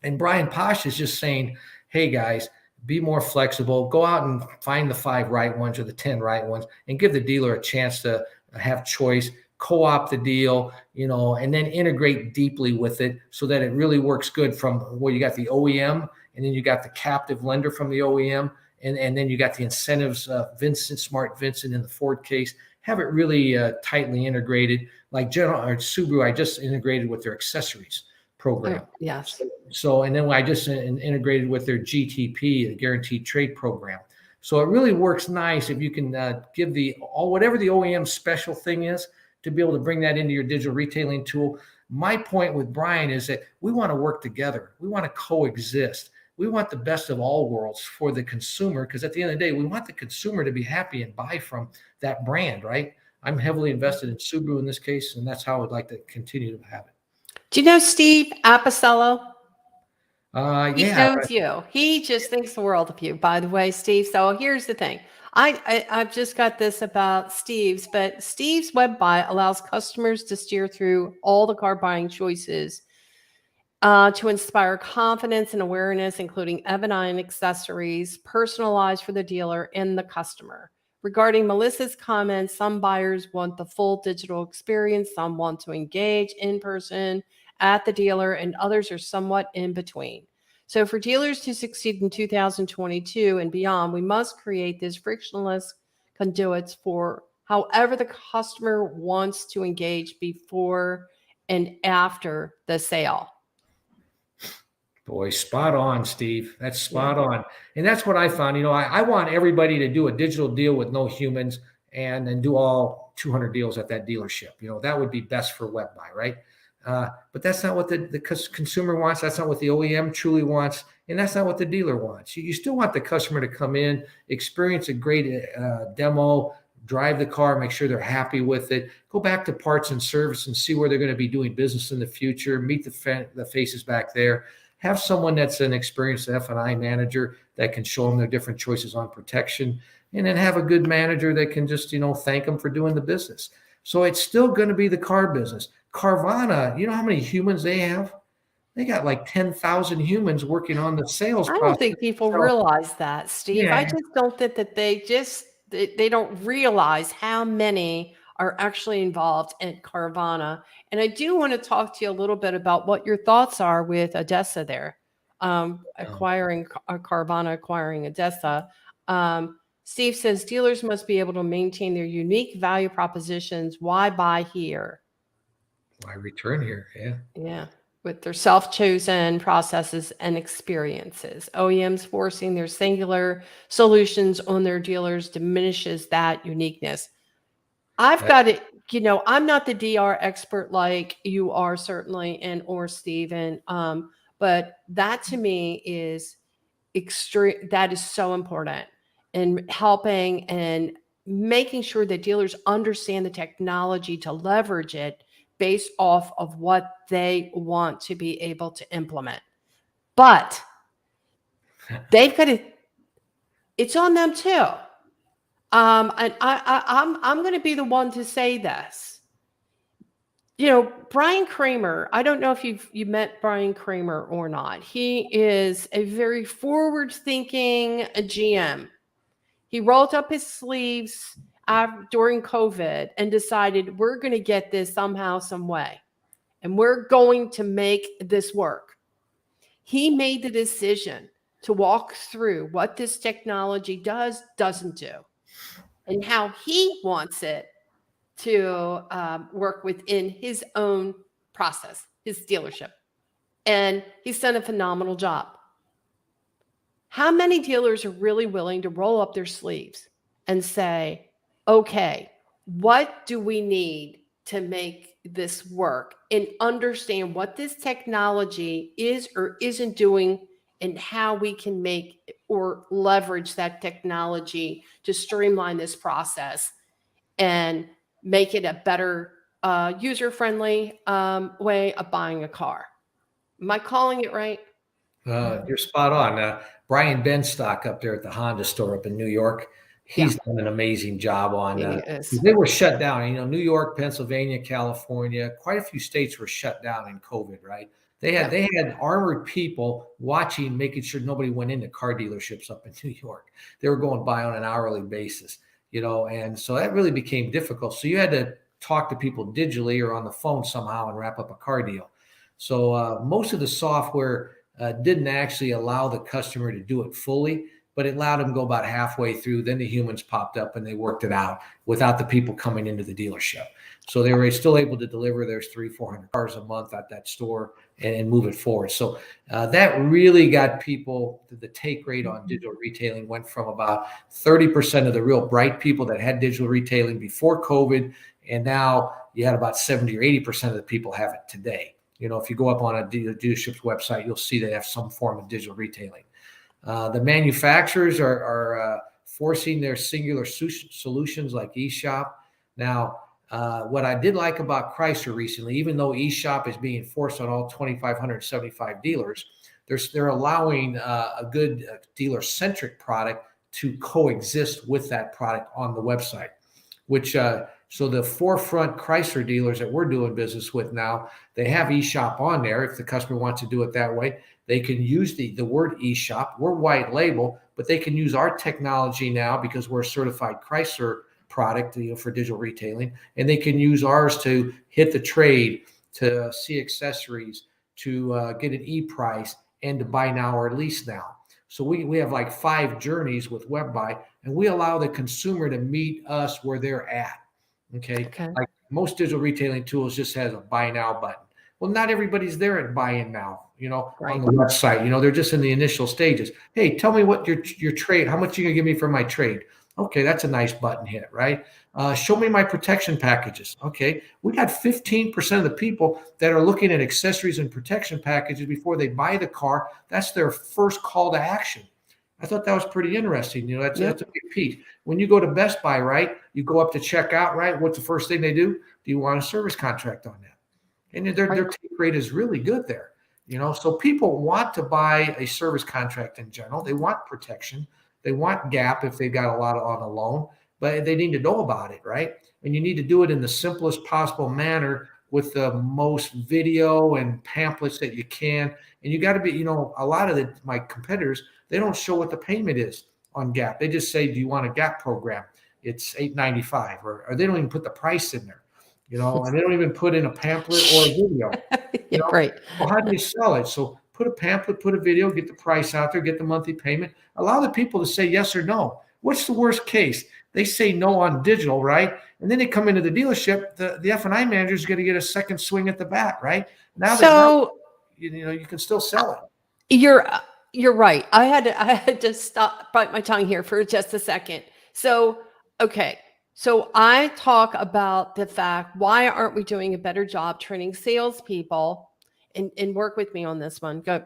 And Brian Posh is just saying, hey, guys, be more flexible. Go out and find the 5 right ones or the 10 right ones and give the dealer a chance to have choice, co-op the deal, and then integrate deeply with it so that it really works good from where you got the OEM and then you got the captive lender from the OEM. And then you got the incentives, Smart Vincent in the Ford case, have it really tightly integrated. Like General or Subaru, I just integrated with their accessories program. Oh, yes. So, and then I just integrated with their GTP, the Guaranteed Trade Program. So it really works nice if you can give whatever the OEM special thing is to be able to bring that into your digital retailing tool. My point with Brian is that we want to work together. We want to coexist. We want the best of all worlds for the consumer, because at the end of the day, we want the consumer to be happy and buy from that brand, right? I'm heavily invested in Subaru in this case, and that's how I would like to continue to have it. Do you know Steve Apicello? He Yeah. knows you. He just thinks the world of you, by the way, Steve. So here's the thing. I've just got this about Steve's, but Steve's Web Buy allows customers to steer through all the car buying choices to inspire confidence and awareness, including F&I accessories, personalized for the dealer and the customer. Regarding Melissa's comments, some buyers want the full digital experience, some want to engage in person at the dealer, and others are somewhat in between. So for dealers to succeed in 2022 and beyond, we must create this frictionless conduits for however the customer wants to engage before and after the sale. Boy, spot on, Steve. That's spot on. And that's what I found. I want everybody to do a digital deal with no humans and then do all 200 deals at that dealership. That would be best for Web Buy, right? But that's not what the consumer wants. That's not what the OEM truly wants. And that's not what the dealer wants. You still want the customer to come in, experience a great demo, drive the car, make sure they're happy with it, go back to parts and service and see where they're going to be doing business in the future, meet the faces back there. Have someone that's an experienced F&I manager that can show them their different choices on protection, and then have a good manager that can just, thank them for doing the business. So it's still going to be the car business. Carvana, you know how many humans they have? They got like 10,000 humans working on the sales process. I don't think people realize that, Steve. Yeah. I just don't think that they don't realize how many are actually involved in Carvana. And I do want to talk to you a little bit about what your thoughts are with Odessa there, acquiring Carvana, acquiring Odessa. Steve says dealers must be able to maintain their unique value propositions. Why buy here? Why return here? Yeah. Yeah. With their self-chosen processes and experiences. OEMs forcing their singular solutions on their dealers diminishes that uniqueness. I've got it, I'm not the DR expert like you are certainly, or Steven, but that to me is extreme. That is so important in helping and making sure that dealers understand the technology to leverage it based off of what they want to be able to implement. But they've got to, it's on them too. And I'm going to be the one to say this. Brian Kramer, I don't know if you met Brian Kramer or not. He is a very forward-thinking GM. He rolled up his sleeves during COVID and decided we're going to get this somehow, some way. And we're going to make this work. He made the decision to walk through what this technology doesn't do. and how he wants it to work within his own process, his dealership. And he's done a phenomenal job. How many dealers are really willing to roll up their sleeves and say, okay, what do we need to make this work, and understand what this technology is or isn't doing, and how we can make or leverage that technology to streamline this process and make it a better user-friendly way of buying a car? Am I calling it right? You're spot on. Brian Benstock up there at the Honda store up in New York, he's done an amazing job on. They were shut down. You know, New York, Pennsylvania, California, quite a few states were shut down in COVID, right? They had armored people watching, making sure nobody went into car dealerships up in New York. They were going by on an hourly basis, you know, and so that really became difficult. So you had to talk to people digitally or on the phone somehow and wrap up a car deal. So most of the software didn't actually allow the customer to do it fully, but it allowed them to go about halfway through. Then the humans popped up and they worked it out without the people coming into the dealership. So they were still able to deliver their 300-400 cars a month at that store and move it forward. So that really got people, the take rate on digital retailing went from about 30% of the real bright people that had digital retailing before COVID. And now you had about 70 or 80% of the people have it today. You know, if you go up on a dealership's website, you'll see they have some form of digital retailing. The manufacturers are forcing their singular solutions like eShop. Now, what I did like about Chrysler recently, even though eShop is being forced on all 2,575 dealers, they're allowing a good dealer-centric product to coexist with that product on the website, which so the forefront Chrysler dealers that we're doing business with now, they have eShop on there. If the customer wants to do it that way, they can use the word eShop. We're white label, but they can use our technology now because we're a certified Chrysler product, you know, for digital retailing, and they can use ours to hit the trade, to see accessories, to get an e-price, and to buy now or lease now. So we have like 5 journeys with WebBuy, and we allow the consumer to meet us where they're at. Okay. Like most digital retailing tools just has a buy now button. Well, not everybody's there at buy-in now, you know, on the website. You know, they're just in the initial stages. Hey, tell me what your trade, how much you gonna give me for my trade? Okay, that's a nice button hit, right? Show me my protection packages. Okay, we got 15% of the people that are looking at accessories and protection packages before they buy the car. That's their first call to action. I thought that was pretty interesting. You know, that's a big piece. When you go to Best Buy, right, you go up to checkout, right? What's the first thing they do? Do you want a service contract on that? And their take rate is really good there. You know, so people want to buy a service contract in general. They want protection. They want gap if they've got a lot on a loan, but they need to know about it, right? And you need to do it in the simplest possible manner with the most video and pamphlets that you can. And you got to be, you know, a lot of my competitors, they don't show what the payment is on Gap. They just say, do you want a Gap program? It's $8.95, or they don't even put the price in there, you know, and they don't even put in a pamphlet or a video. You know? Right. Well, how do you sell it? So put a pamphlet, put a video, get the price out there, get the monthly payment. Allow the people to say yes or no. What's the worst case? They say no on digital, right? And then they come into the dealership. The F&I manager is going to get a second swing at the bat, right? Now you know, you can still sell it. You're right. I had to bite my tongue here for just a second. So, okay. So I talk about the fact, why aren't we doing a better job training salespeople, and work with me on this one, go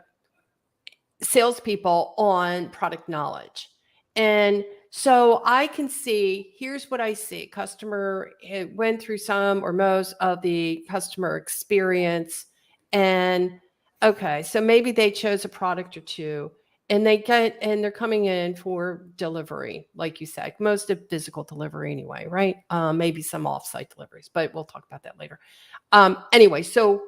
salespeople on product knowledge. And so I can see, here's what I see. Customer went through some or most of the customer experience. And okay, so maybe they chose a product or two, and they're coming in for delivery, like you said, most of physical delivery anyway, right? Maybe some offsite deliveries, but we'll talk about that later. Anyway, so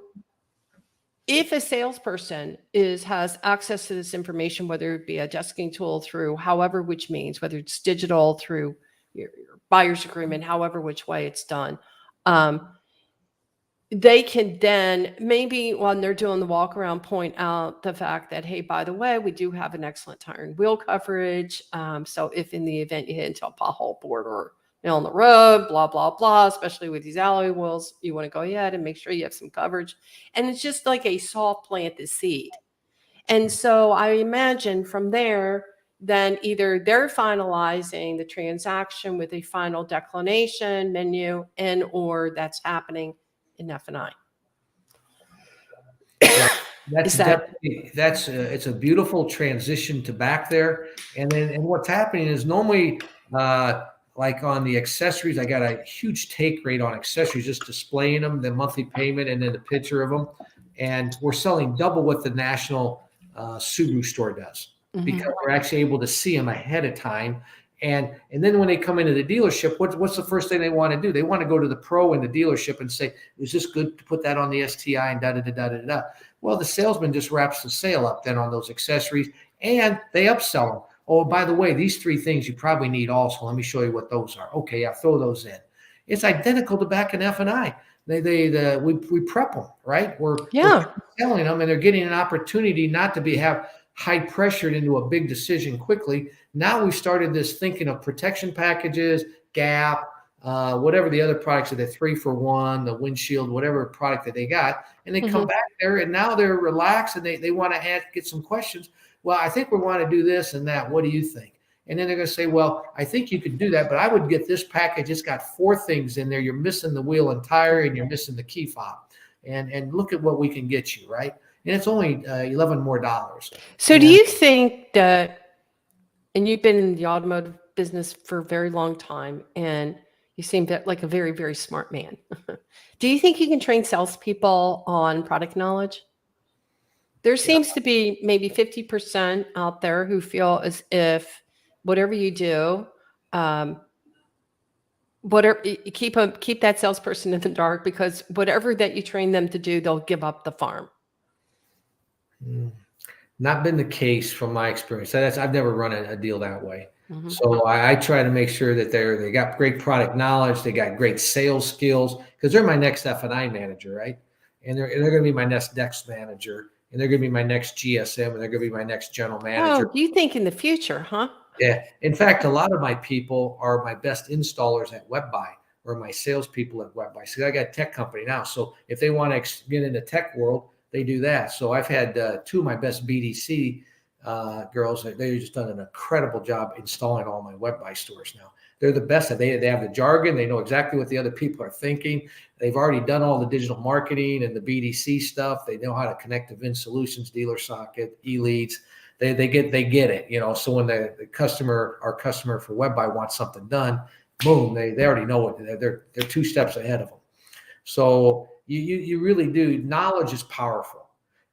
if a salesperson has access to this information, whether it be a desking tool through however which means, whether it's digital through your buyer's agreement, however which way it's done, they can then maybe when they're doing the walk around point out the fact that, hey, by the way, we do have an excellent tire and wheel coverage. So if in the event you hit into a pothole board or on the road, blah blah blah, especially with these alloy wheels, you want to go ahead and make sure you have some coverage. And it's just like a soft plant the seed. And so I imagine from there, then either they're finalizing the transaction with a final declination menu, and or that's happening in F&I. Well, that's Is that definitely it's a beautiful transition to back there. And what's happening is normally like on the accessories, I got a huge take rate on accessories, just displaying them, the monthly payment, and then the picture of them. And we're selling double what the national Subaru store does because we're actually able to see them ahead of time. And then when they come into the dealership, what's the first thing they want to do? They want to go to the pro in the dealership and say, "Is this good to put that on the STI?" and da da da da da da. Well, the salesman just wraps the sale up then on those accessories, and they upsell them. Oh, by the way, these three things you probably need also. Let me show you what those are. Okay, I'll throw those in. It's identical to back in F&I. We prep them, right? We're selling them, and they're getting an opportunity not to have high pressured into a big decision quickly. Now we've started this thinking of protection packages, gap, whatever the other products are, the 3-for-1, the windshield, whatever product that they got, and they come back there and now they're relaxed and they want to get some questions. Well, I think we want to do this and that. What do you think? And then they're going to say, well, I think you could do that, but I would get this package. It's got 4 things in there. You're missing the wheel and tire, and you're missing the key fob. And look at what we can get you, right? And it's only $11 more. So do you think that, and you've been in the automotive business for a very long time, and you seem like a very, very smart man. Do you think you can train salespeople on product knowledge? There seems to be maybe 50% out there who feel as if whatever you do, whatever keep that salesperson in the dark, because whatever that you train them to do, they'll give up the farm. Not been the case from my experience. I've never run a deal that way. So I try to make sure that they got great product knowledge, they got great sales skills, because they're my next F&I manager, right? And they're going to be my next Dex manager, and they're going to be my next GSM, and they're going to be my next general manager. Oh, you think in the future, huh? Yeah. In fact, a lot of my people are my best installers at WebBuy, or my salespeople at WebBuy. So I got a tech company now. So if they want to get in the tech world, they do that. So I've had 2 of my best BDC girls. They've just done an incredible job installing all my WebBuy stores now. They're the best. They have the jargon. They know exactly what the other people are thinking. They've already done all the digital marketing and the BDC stuff. They know how to connect to Vin Solutions, Dealer Socket, eLeads. They get it, So when our customer for WebBuy wants something done, boom, they already know it. They're 2 steps ahead of them. So you really do. Knowledge is powerful.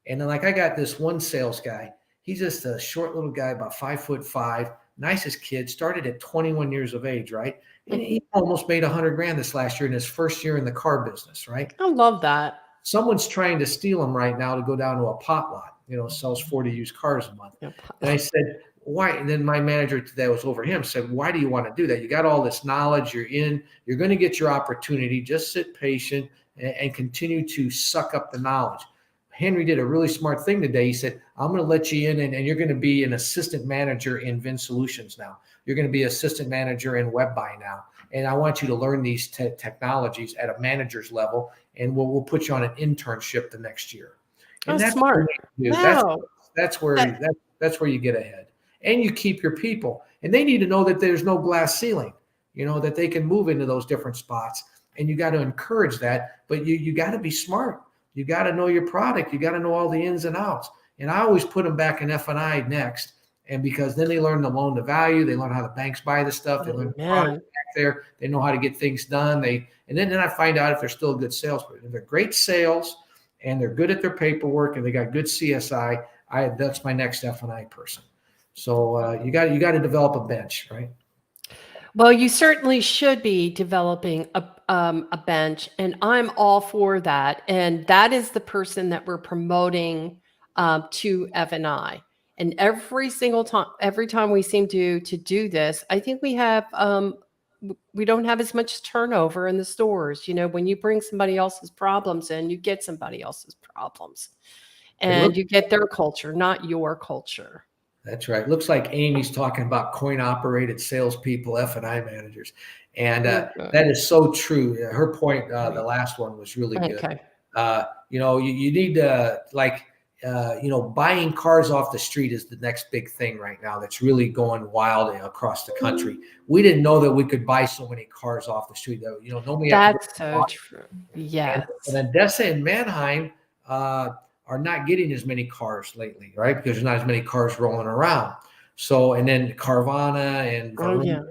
And then, like, I got this one sales guy. He's just a short little guy, about 5'5", nicest kid. Started at 21 years of age, right? And he almost made $100,000 this last year in his first year in the car business, right? I love that. Someone's trying to steal him right now to go down to a pot lot. Sells 40 used cars a month. And I said, why? And then my manager that was over him said, why do you want to do that? You got all this knowledge. You're going to get your opportunity. Just sit patient and continue to suck up the knowledge. Henry did a really smart thing today. He said, I'm going to let you in, and you're going to be an assistant manager in Vin Solutions now. You're going to be assistant manager in WebBuy now. And I want you to learn these technologies at a manager's level, and we'll put you on an internship the next year. And that's smart. Wow. That's where you get ahead, and you keep your people. And they need to know that there's no glass ceiling, that they can move into those different spots. And you got to encourage that, but you got to be smart. You got to know your product. You got to know all the ins and outs. And I always put them back in F&I next. And because then they learn the loan to value, they learn how the banks buy the stuff, they learn the product back there, they know how to get things done. And then I find out if they're still a good salesperson. If they're great sales and they're good at their paperwork and they got good CSI, that's my next F&I person. So you got to develop a bench, right? Well, you certainly should be developing a bench, and I'm all for that. And that is the person that we're promoting to F&I. And every single time, every time we seem to do this, I think we have we don't have as much turnover in the stores. When you bring somebody else's problems in, you get somebody else's problems, and you get their culture, not your culture. That's right. Looks like Amy's talking about coin-operated salespeople, F&I managers, and that is so true. Her point, the last one, was really good. Okay. You need to buying cars off the street is the next big thing right now. That's really going wild across the country. We didn't know that we could buy so many cars off the street. Nobody. That's so true. Yes. And Odessa and Mannheim are not getting as many cars lately, right? Because there's not as many cars rolling around. So, and then Carvana and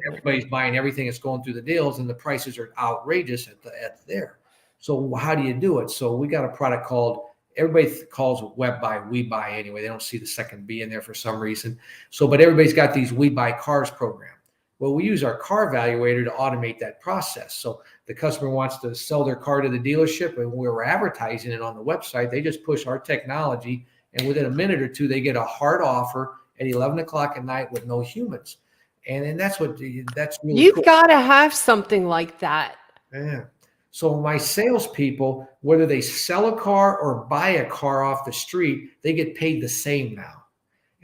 everybody's buying everything that's going through the deals, and the prices are outrageous at there. So how do you do it? So we got a product called, everybody calls it Web Buy, We Buy anyway. They don't see the second B in there for some reason. So, but everybody's got these We Buy Cars program. Well, we use our car evaluator to automate that process. So the customer wants to sell their car to the dealership, and we're advertising it on the website. They just push our technology, and within a minute or two, they get a hard offer at 11 o'clock at night with no humans. And that's really You've got to have something like that. Yeah. So my salespeople, whether they sell a car or buy a car off the street, they get paid the same now.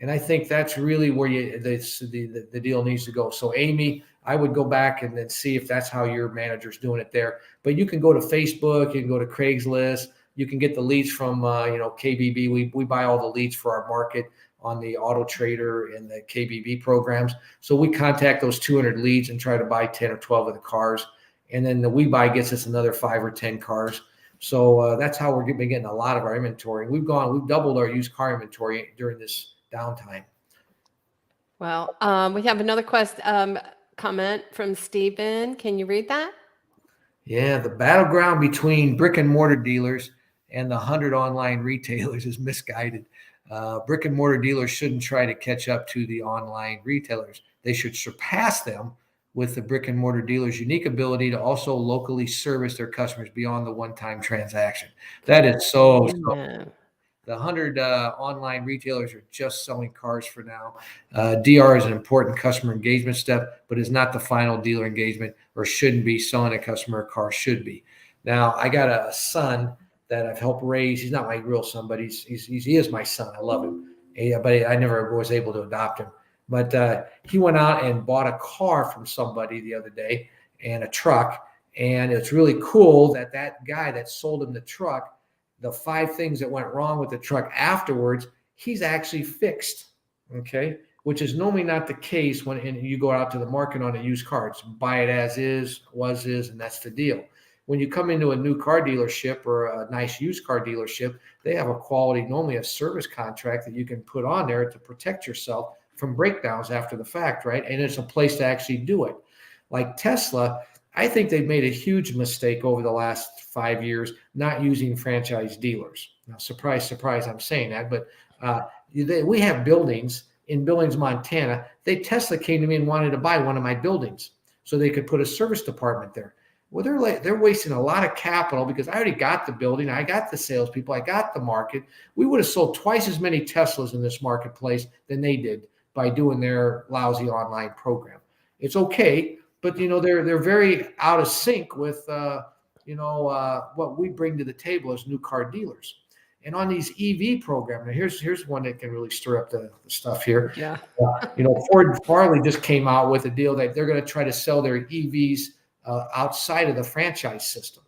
And I think that's really where the deal needs to go. So Amy, I would go back and then see if that's how your manager's doing it there. But you can go to Facebook, you can go to Craigslist, you can get the leads from KBB. We buy all the leads for our market on the Auto Trader and the KBB programs. So we contact those 200 leads and try to buy 10 or 12 of the cars. And then the We Buy gets us another 5 or 10 cars. So that's how we're been getting a lot of our inventory. We've doubled our used car inventory during this downtime. Well, we have another comment from Stephen. Can you read that? Yeah, the battleground between brick and mortar dealers and the 100 online retailers is misguided. Brick and mortar dealers shouldn't try to catch up to the online retailers. They should surpass them with the brick and mortar dealers' unique ability to also locally service their customers beyond the one-time transaction. That is so. The 100 online retailers are just selling cars for now. DR is an important customer engagement step, but is not the final dealer engagement, or shouldn't be. Selling a customer a car should be. Now, I got a son that I've helped raise. He is my real son, but he is my son. I love him. But I never was able to adopt him. But he went out and bought a car from somebody the other day, and a truck. And it's really cool that guy that sold him the truck, the 5 things that went wrong with the truck afterwards, he's actually fixed, okay? Which is normally not the case when you go out to the market on a used car. It's buy it as is, and that's the deal. When you come into a new car dealership or a nice used car dealership, they have normally a service contract that you can put on there to protect yourself from breakdowns after the fact, right? And it's a place to actually do it. Like Tesla, I think they've made a huge mistake over the last 5 years not using franchise dealers. Now, surprise, surprise, I'm saying that, but we have buildings in Billings, Montana. Tesla came to me and wanted to buy one of my buildings so they could put a service department there. Well, they're wasting a lot of capital because I already got the building, I got the salespeople, I got the market. We would have sold twice as many Teslas in this marketplace than they did by doing their lousy online program. It's okay. But they're very out of sync with what we bring to the table as new car dealers. And on these EV programs, now here's one that can really stir up the stuff here. Yeah. Ford Farley just came out with a deal that they're going to try to sell their EVs outside of the franchise system.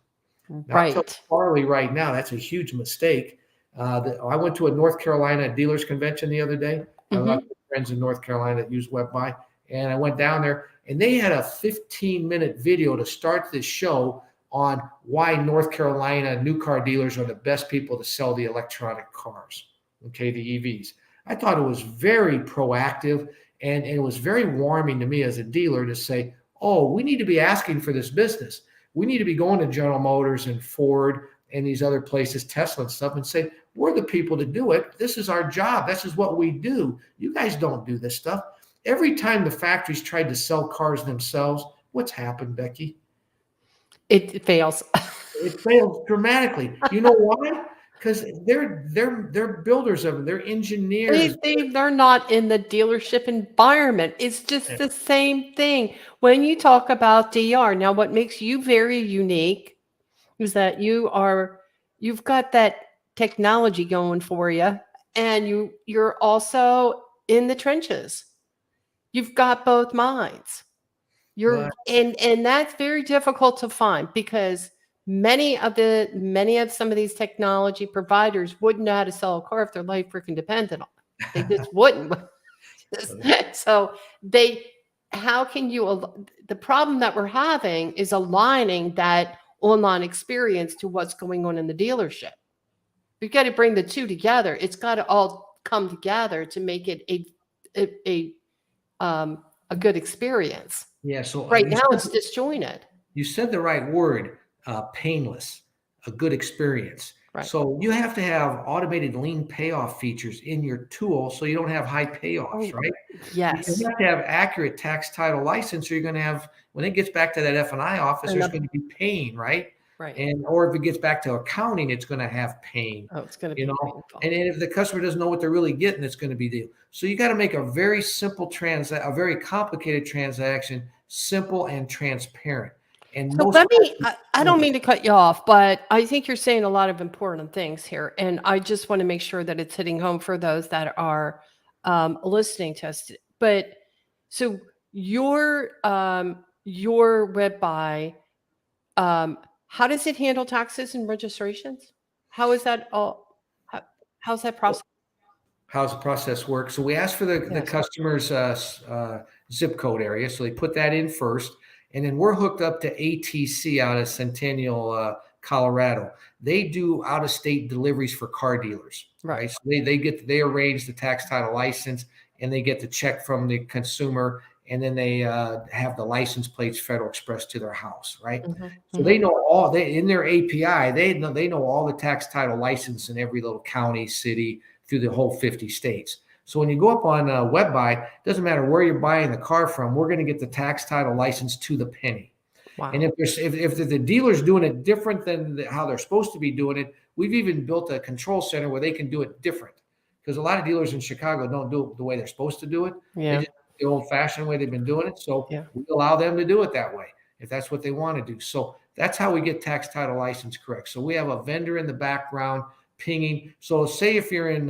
Right. Farley right now, that's a huge mistake. I went to a North Carolina dealers convention the other day. I have friends in North Carolina that use Web Buy, and I went down there. And they had a 15-minute video to start this show on why North Carolina new car dealers are the best people to sell the electronic cars, okay, the EVs. I thought it was very proactive, and it was very warming to me as a dealer to say, oh, we need to be asking for this business. We need to be going to General Motors and Ford and these other places, Tesla and stuff, and say, we're the people to do it. This is our job. This is what we do. You guys don't do this stuff. Every time the factories tried to sell cars themselves, what's happened, Becky? It fails. It fails dramatically. You know why? because they're builders of them. They're engineers. They're not in the dealership environment. It's just the same thing. When you talk about DR, now what makes you very unique is that you've got that technology going for you, and you're also in the trenches. You've got both minds. Well, And that's very difficult to find because many of some of these technology providers wouldn't know how to sell a car if their life freaking depended on it. They just wouldn't. So they how can you the problem that we're having is aligning that online experience to what's going on in the dealership. We've got to bring the two together. It's got to all come together to make it a good experience. yeah. So Right now, it's disjointed. you said the right word, painless, a good experience. Right. So you have to have automated lien payoff features in your tool so you don't have high payoffs, right? Yes. You have to have accurate tax title license, or you're going to have, when it gets back to that F&I office, there's going to be pain, right? Right. And or if it gets back to accounting, it's going to have pain. Oh, it's going to be painful. And if the customer doesn't know what they're really getting, it's going to be deal. So you got to make a very simple a very complicated transaction simple and transparent. And So I don't mean to cut you off, but I think you're saying a lot of important things here. And I just want to make sure that it's hitting home for those that are listening to us. But so your web buy, how does it handle taxes and registrations? How is that all? How's that process? How's the process work? So we ask for the customer's zip code area. So they put that in first. And then we're hooked up to ATC out of Centennial, Colorado. They do out-of-state deliveries for car dealers, right? So they arrange the tax title license, and they get the check from the consumer, and then they have the license plates Federal Express to their house, right? Mm-hmm. So they know in their API, they know all the tax title license in every little county, city, through the whole 50 states. So when you go up on web buy, it doesn't matter where you're buying the car from, we're going to get the tax title license to the penny. Wow. And if the dealer's doing it different than how they're supposed to be doing it, we've even built a control center where they can do it different. Because a lot of dealers in Chicago don't do it the way they're supposed to do it. Yeah. They just do the old-fashioned way they've been doing it. So we allow them to do it that way if that's what they want to do. So that's how we get tax title license correct. So we have a vendor in the background pinging. So say if you're in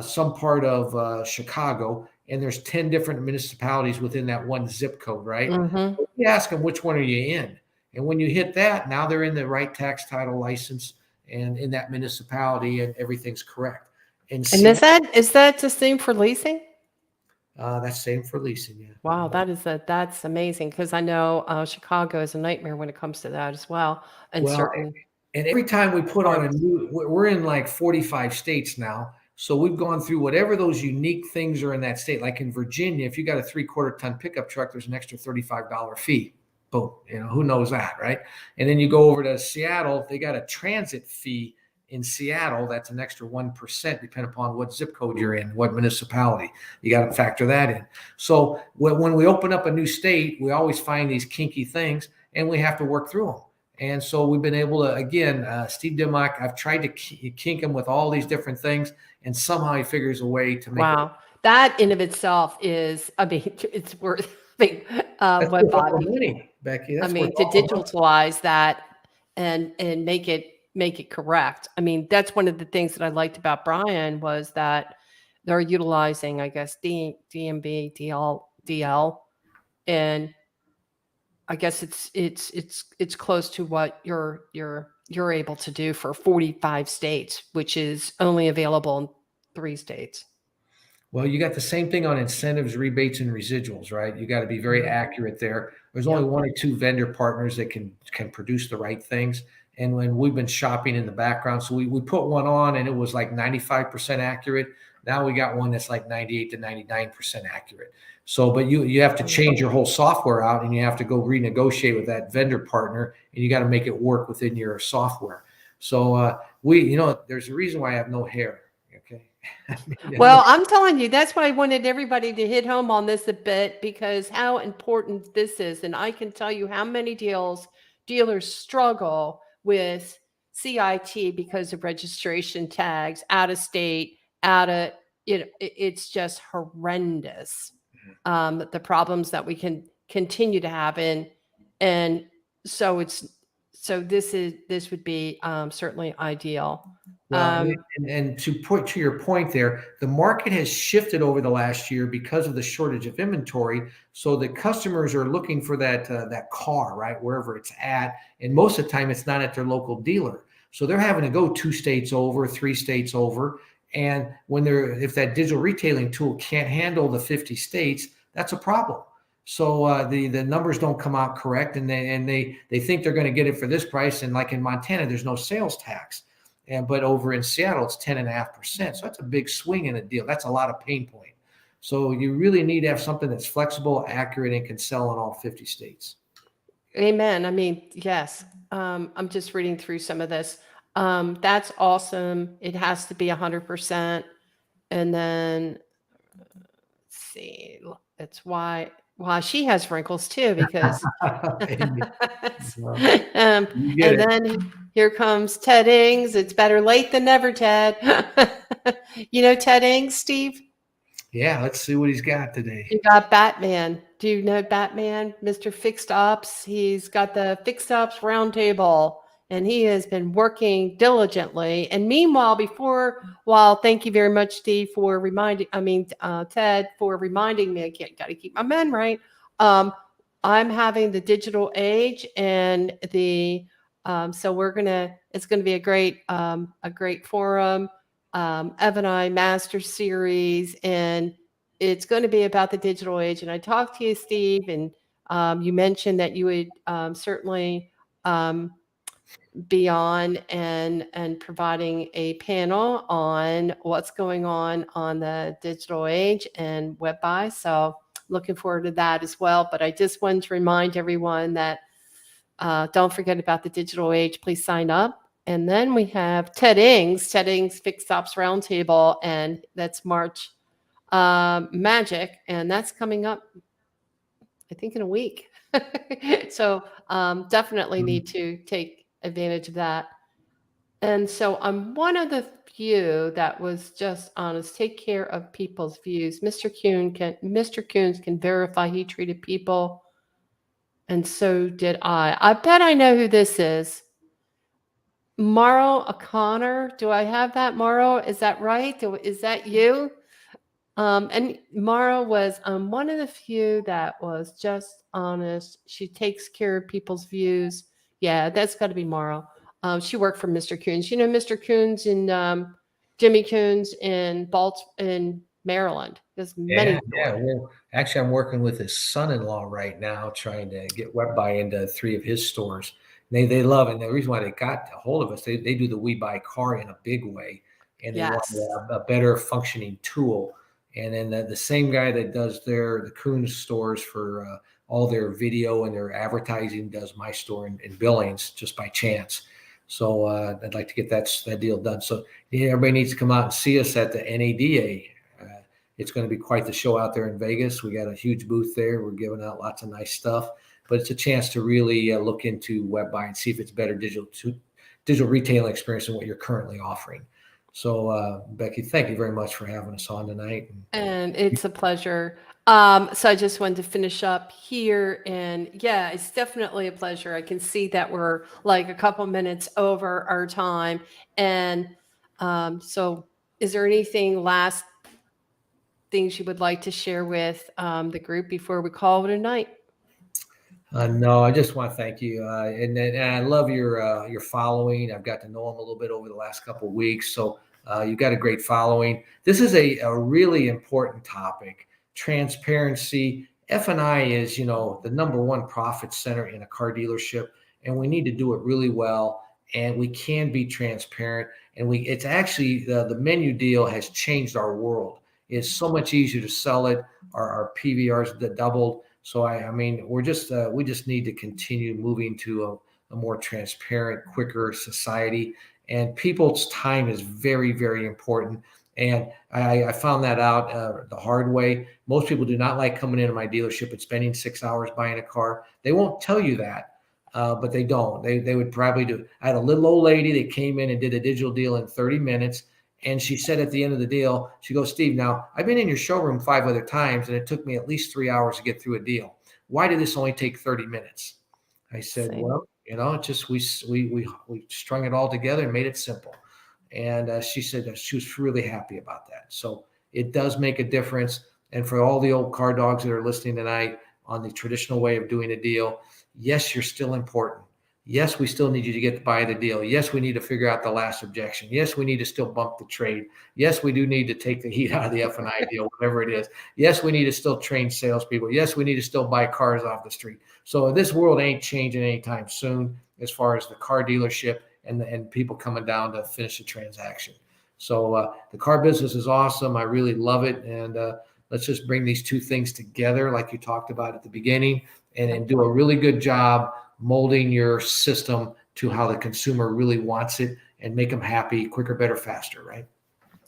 some part of Chicago, and there's 10 different municipalities within that one zip code, right? Mm-hmm. You ask them, which one are you in? And when you hit that, now they're in the right tax title license and in that municipality, and everything's correct. And is that the same for leasing? That's same for leasing, yeah. Wow, that's amazing, because I know Chicago is a nightmare when it comes to that as well. And every time we put on we're in like 45 states now. So we've gone through whatever those unique things are in that state. Like in Virginia, if you got a 3/4 ton pickup truck, there's an extra $35 fee. Boom. Who knows that, right? And then you go over to Seattle, they got a transit fee in Seattle. That's an extra 1%, depending upon what zip code you're in, what municipality. You got to factor that in. So when we open up a new state, we always find these kinky things, and we have to work through them. And so we've been able to, again, Steve Dimmock, I've tried to kink him with all these different things, and somehow he figures a way to make it. That in of itself is, it's worth web money, Becky. That's to digitalize that and make it correct. That's one of the things that I liked about Brian was that they're utilizing, I guess, DMB, DL, and I guess it's close to what you're able to do for 45 states, which is only available in 3 states. Well, you got the same thing on incentives, rebates, and residuals, right? You got to be very accurate there. There's only 1 or 2 vendor partners that can produce the right things. And when we've been shopping in the background, so we put one on and it was like 95% accurate. Now we got one that's like 98 to 99% accurate. So, but you have to change your whole software out, and you have to go renegotiate with that vendor partner, and you got to make it work within your software. So there's a reason why I have no hair. Okay. Well, I'm telling you, that's why I wanted everybody to hit home on this a bit, because how important this is. And I can tell you how many dealers struggle with CIT because of registration tags, out of state, out of, it's just horrendous. The problems that we can continue to have and so this would be certainly ideal. Well, and to your point there, the market has shifted over the last year because of the shortage of inventory. So the customers are looking for that car, right, wherever it's at, and most of the time it's not at their local dealer. So they're having to go 2 states over, 3 states over, and if that digital retailing tool can't handle the 50 states, that's a problem. So the numbers don't come out correct, and they think they're going to get it for this price, and like in Montana, there's no sales tax. But over in Seattle, it's 10.5%. So that's a big swing in a deal. That's a lot of pain point. So you really need to have something that's flexible, accurate, and can sell in all 50 states. Amen. I mean, yes. I'm just reading through some of this. That's awesome. It has to be 100%. And then let's see, it's why she has wrinkles too, because and then here comes Ted Ings. It's better late than never, Ted. You know Ted Ings, Steve? Yeah, let's see what he's got today. You got Batman. Do you know Batman, Mr. Fixed Ops? He's got the Fixed Ops Roundtable, and he has been working diligently. And meanwhile, thank you very much, Steve, for Ted, for reminding me. Got to keep my men right. I'm having the digital age, and so it's gonna be a great forum. Ev and I Master Series, and it's going to be about the digital age. And I talked to you, Steve, and you mentioned that you would certainly be on and providing a panel on what's going on the digital age and web buy. So looking forward to that as well. But I just wanted to remind everyone that don't forget about the digital age. Please sign up. And then we have Ted Ings Fixed Ops Roundtable, and that's March Magic, and that's coming up, I think, in a week. So definitely need to take advantage of that. And so I'm one of the few that was just honest. Take care of people's views. Mr. Coons can verify he treated people, and so did I. I bet I know who this is. Morrow O'Connor. Do I have that, Morrow? Is that right? Is that you? And Morrow was one of the few that was just honest. She takes care of people's views. Yeah, that's got to be Morrow. She worked for Mr. Coons. You know Mr. Coons and Jimmy Coons in Maryland. There's many. Yeah. Well, actually, I'm working with his son-in-law right now, trying to get web buy into 3 of his stores. They love it. And the reason why they got a hold of us, they do the We Buy Car in a big way, and they want a better functioning tool. And then the same guy that does the Coons stores for all their video and their advertising does my store in Billings, just by chance. So I'd like to get that deal done. So everybody needs to come out and see us at the NADA. It's going to be quite the show out there in Vegas. We got a huge booth there. We're giving out lots of nice stuff, but it's a chance to really look into web buy and see if it's better digital retail experience than what you're currently offering. So, Becky, thank you very much for having us on tonight. And it's a pleasure. So I just wanted to finish up here, and yeah, it's definitely a pleasure. I can see that we're like a couple minutes over our time. And so is there last things you would like to share with the group before we call it a night? No, I just want to thank you, and I love your following. I've got to know them a little bit over the last couple of weeks, so you've got a great following. This is a really important topic: transparency. F&I is, the #1 profit center in a car dealership, and we need to do it really well. And we can be transparent, and it's actually the menu deal has changed our world. It's so much easier to sell it. Our PVRs doubled. So we just need to continue moving to a more transparent, quicker society. And people's time is very, very important. And I found that out the hard way. Most people do not like coming into my dealership and spending 6 hours buying a car. They won't tell you that. but they don't. They would probably do. I had a little old lady that came in and did a digital deal in 30 minutes. And she said at the end of the deal, she goes, Steve, now I've been in your showroom 5 other times and it took me at least 3 hours to get through a deal. Why did this only take 30 minutes? I said, Same. well, it's just we strung it all together and made it simple. And she said that she was really happy about that. So it does make a difference. And for all the old car dogs that are listening tonight on the traditional way of doing a deal, yes, you're still important. Yes, we still need you to get to buy the deal. Yes, we need to figure out the last objection. Yes, we need to still bump the trade. Yes, we do need to take the heat out of the F&I deal, whatever it is. Yes, we need to still train salespeople. Yes, we need to still buy cars off the street. So this world ain't changing anytime soon as far as the car dealership and people coming down to finish the transaction. So the car business is awesome. I really love it. And let's just bring these two things together like you talked about at the beginning and do a really good job molding your system to how the consumer really wants it and make them happy, quicker, better, faster, right?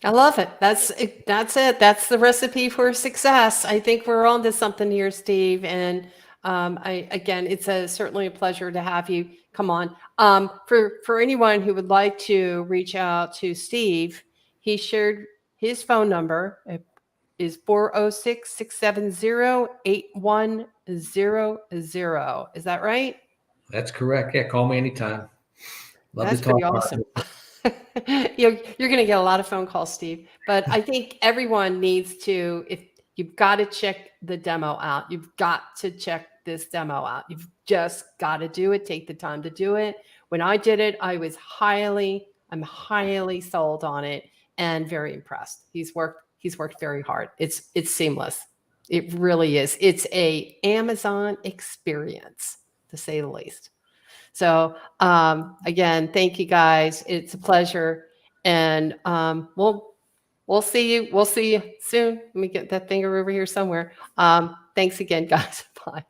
I love it. That's it. That's the recipe for success. I think we're on to something here, Steve. And again, it's certainly a pleasure to have you come on. For anyone who would like to reach out to Steve, he shared his phone number. It is 406-670-8100. Is that right? That's correct. Yeah, call me anytime. Love That's to talk pretty about awesome. it. You're going to get a lot of phone calls, Steve. But I think everyone needs to, if you've got to check the demo out, you've got to check this demo out. You've just got to do it. Take the time to do it. When I did it, I'm highly sold on it and very impressed. He's worked very hard. It's seamless. It really is. It's a Amazon experience, to say the least. So again, thank you guys. It's a pleasure, and we'll see you. We'll see you soon. Let me get that finger over here somewhere. Thanks again, guys. Bye.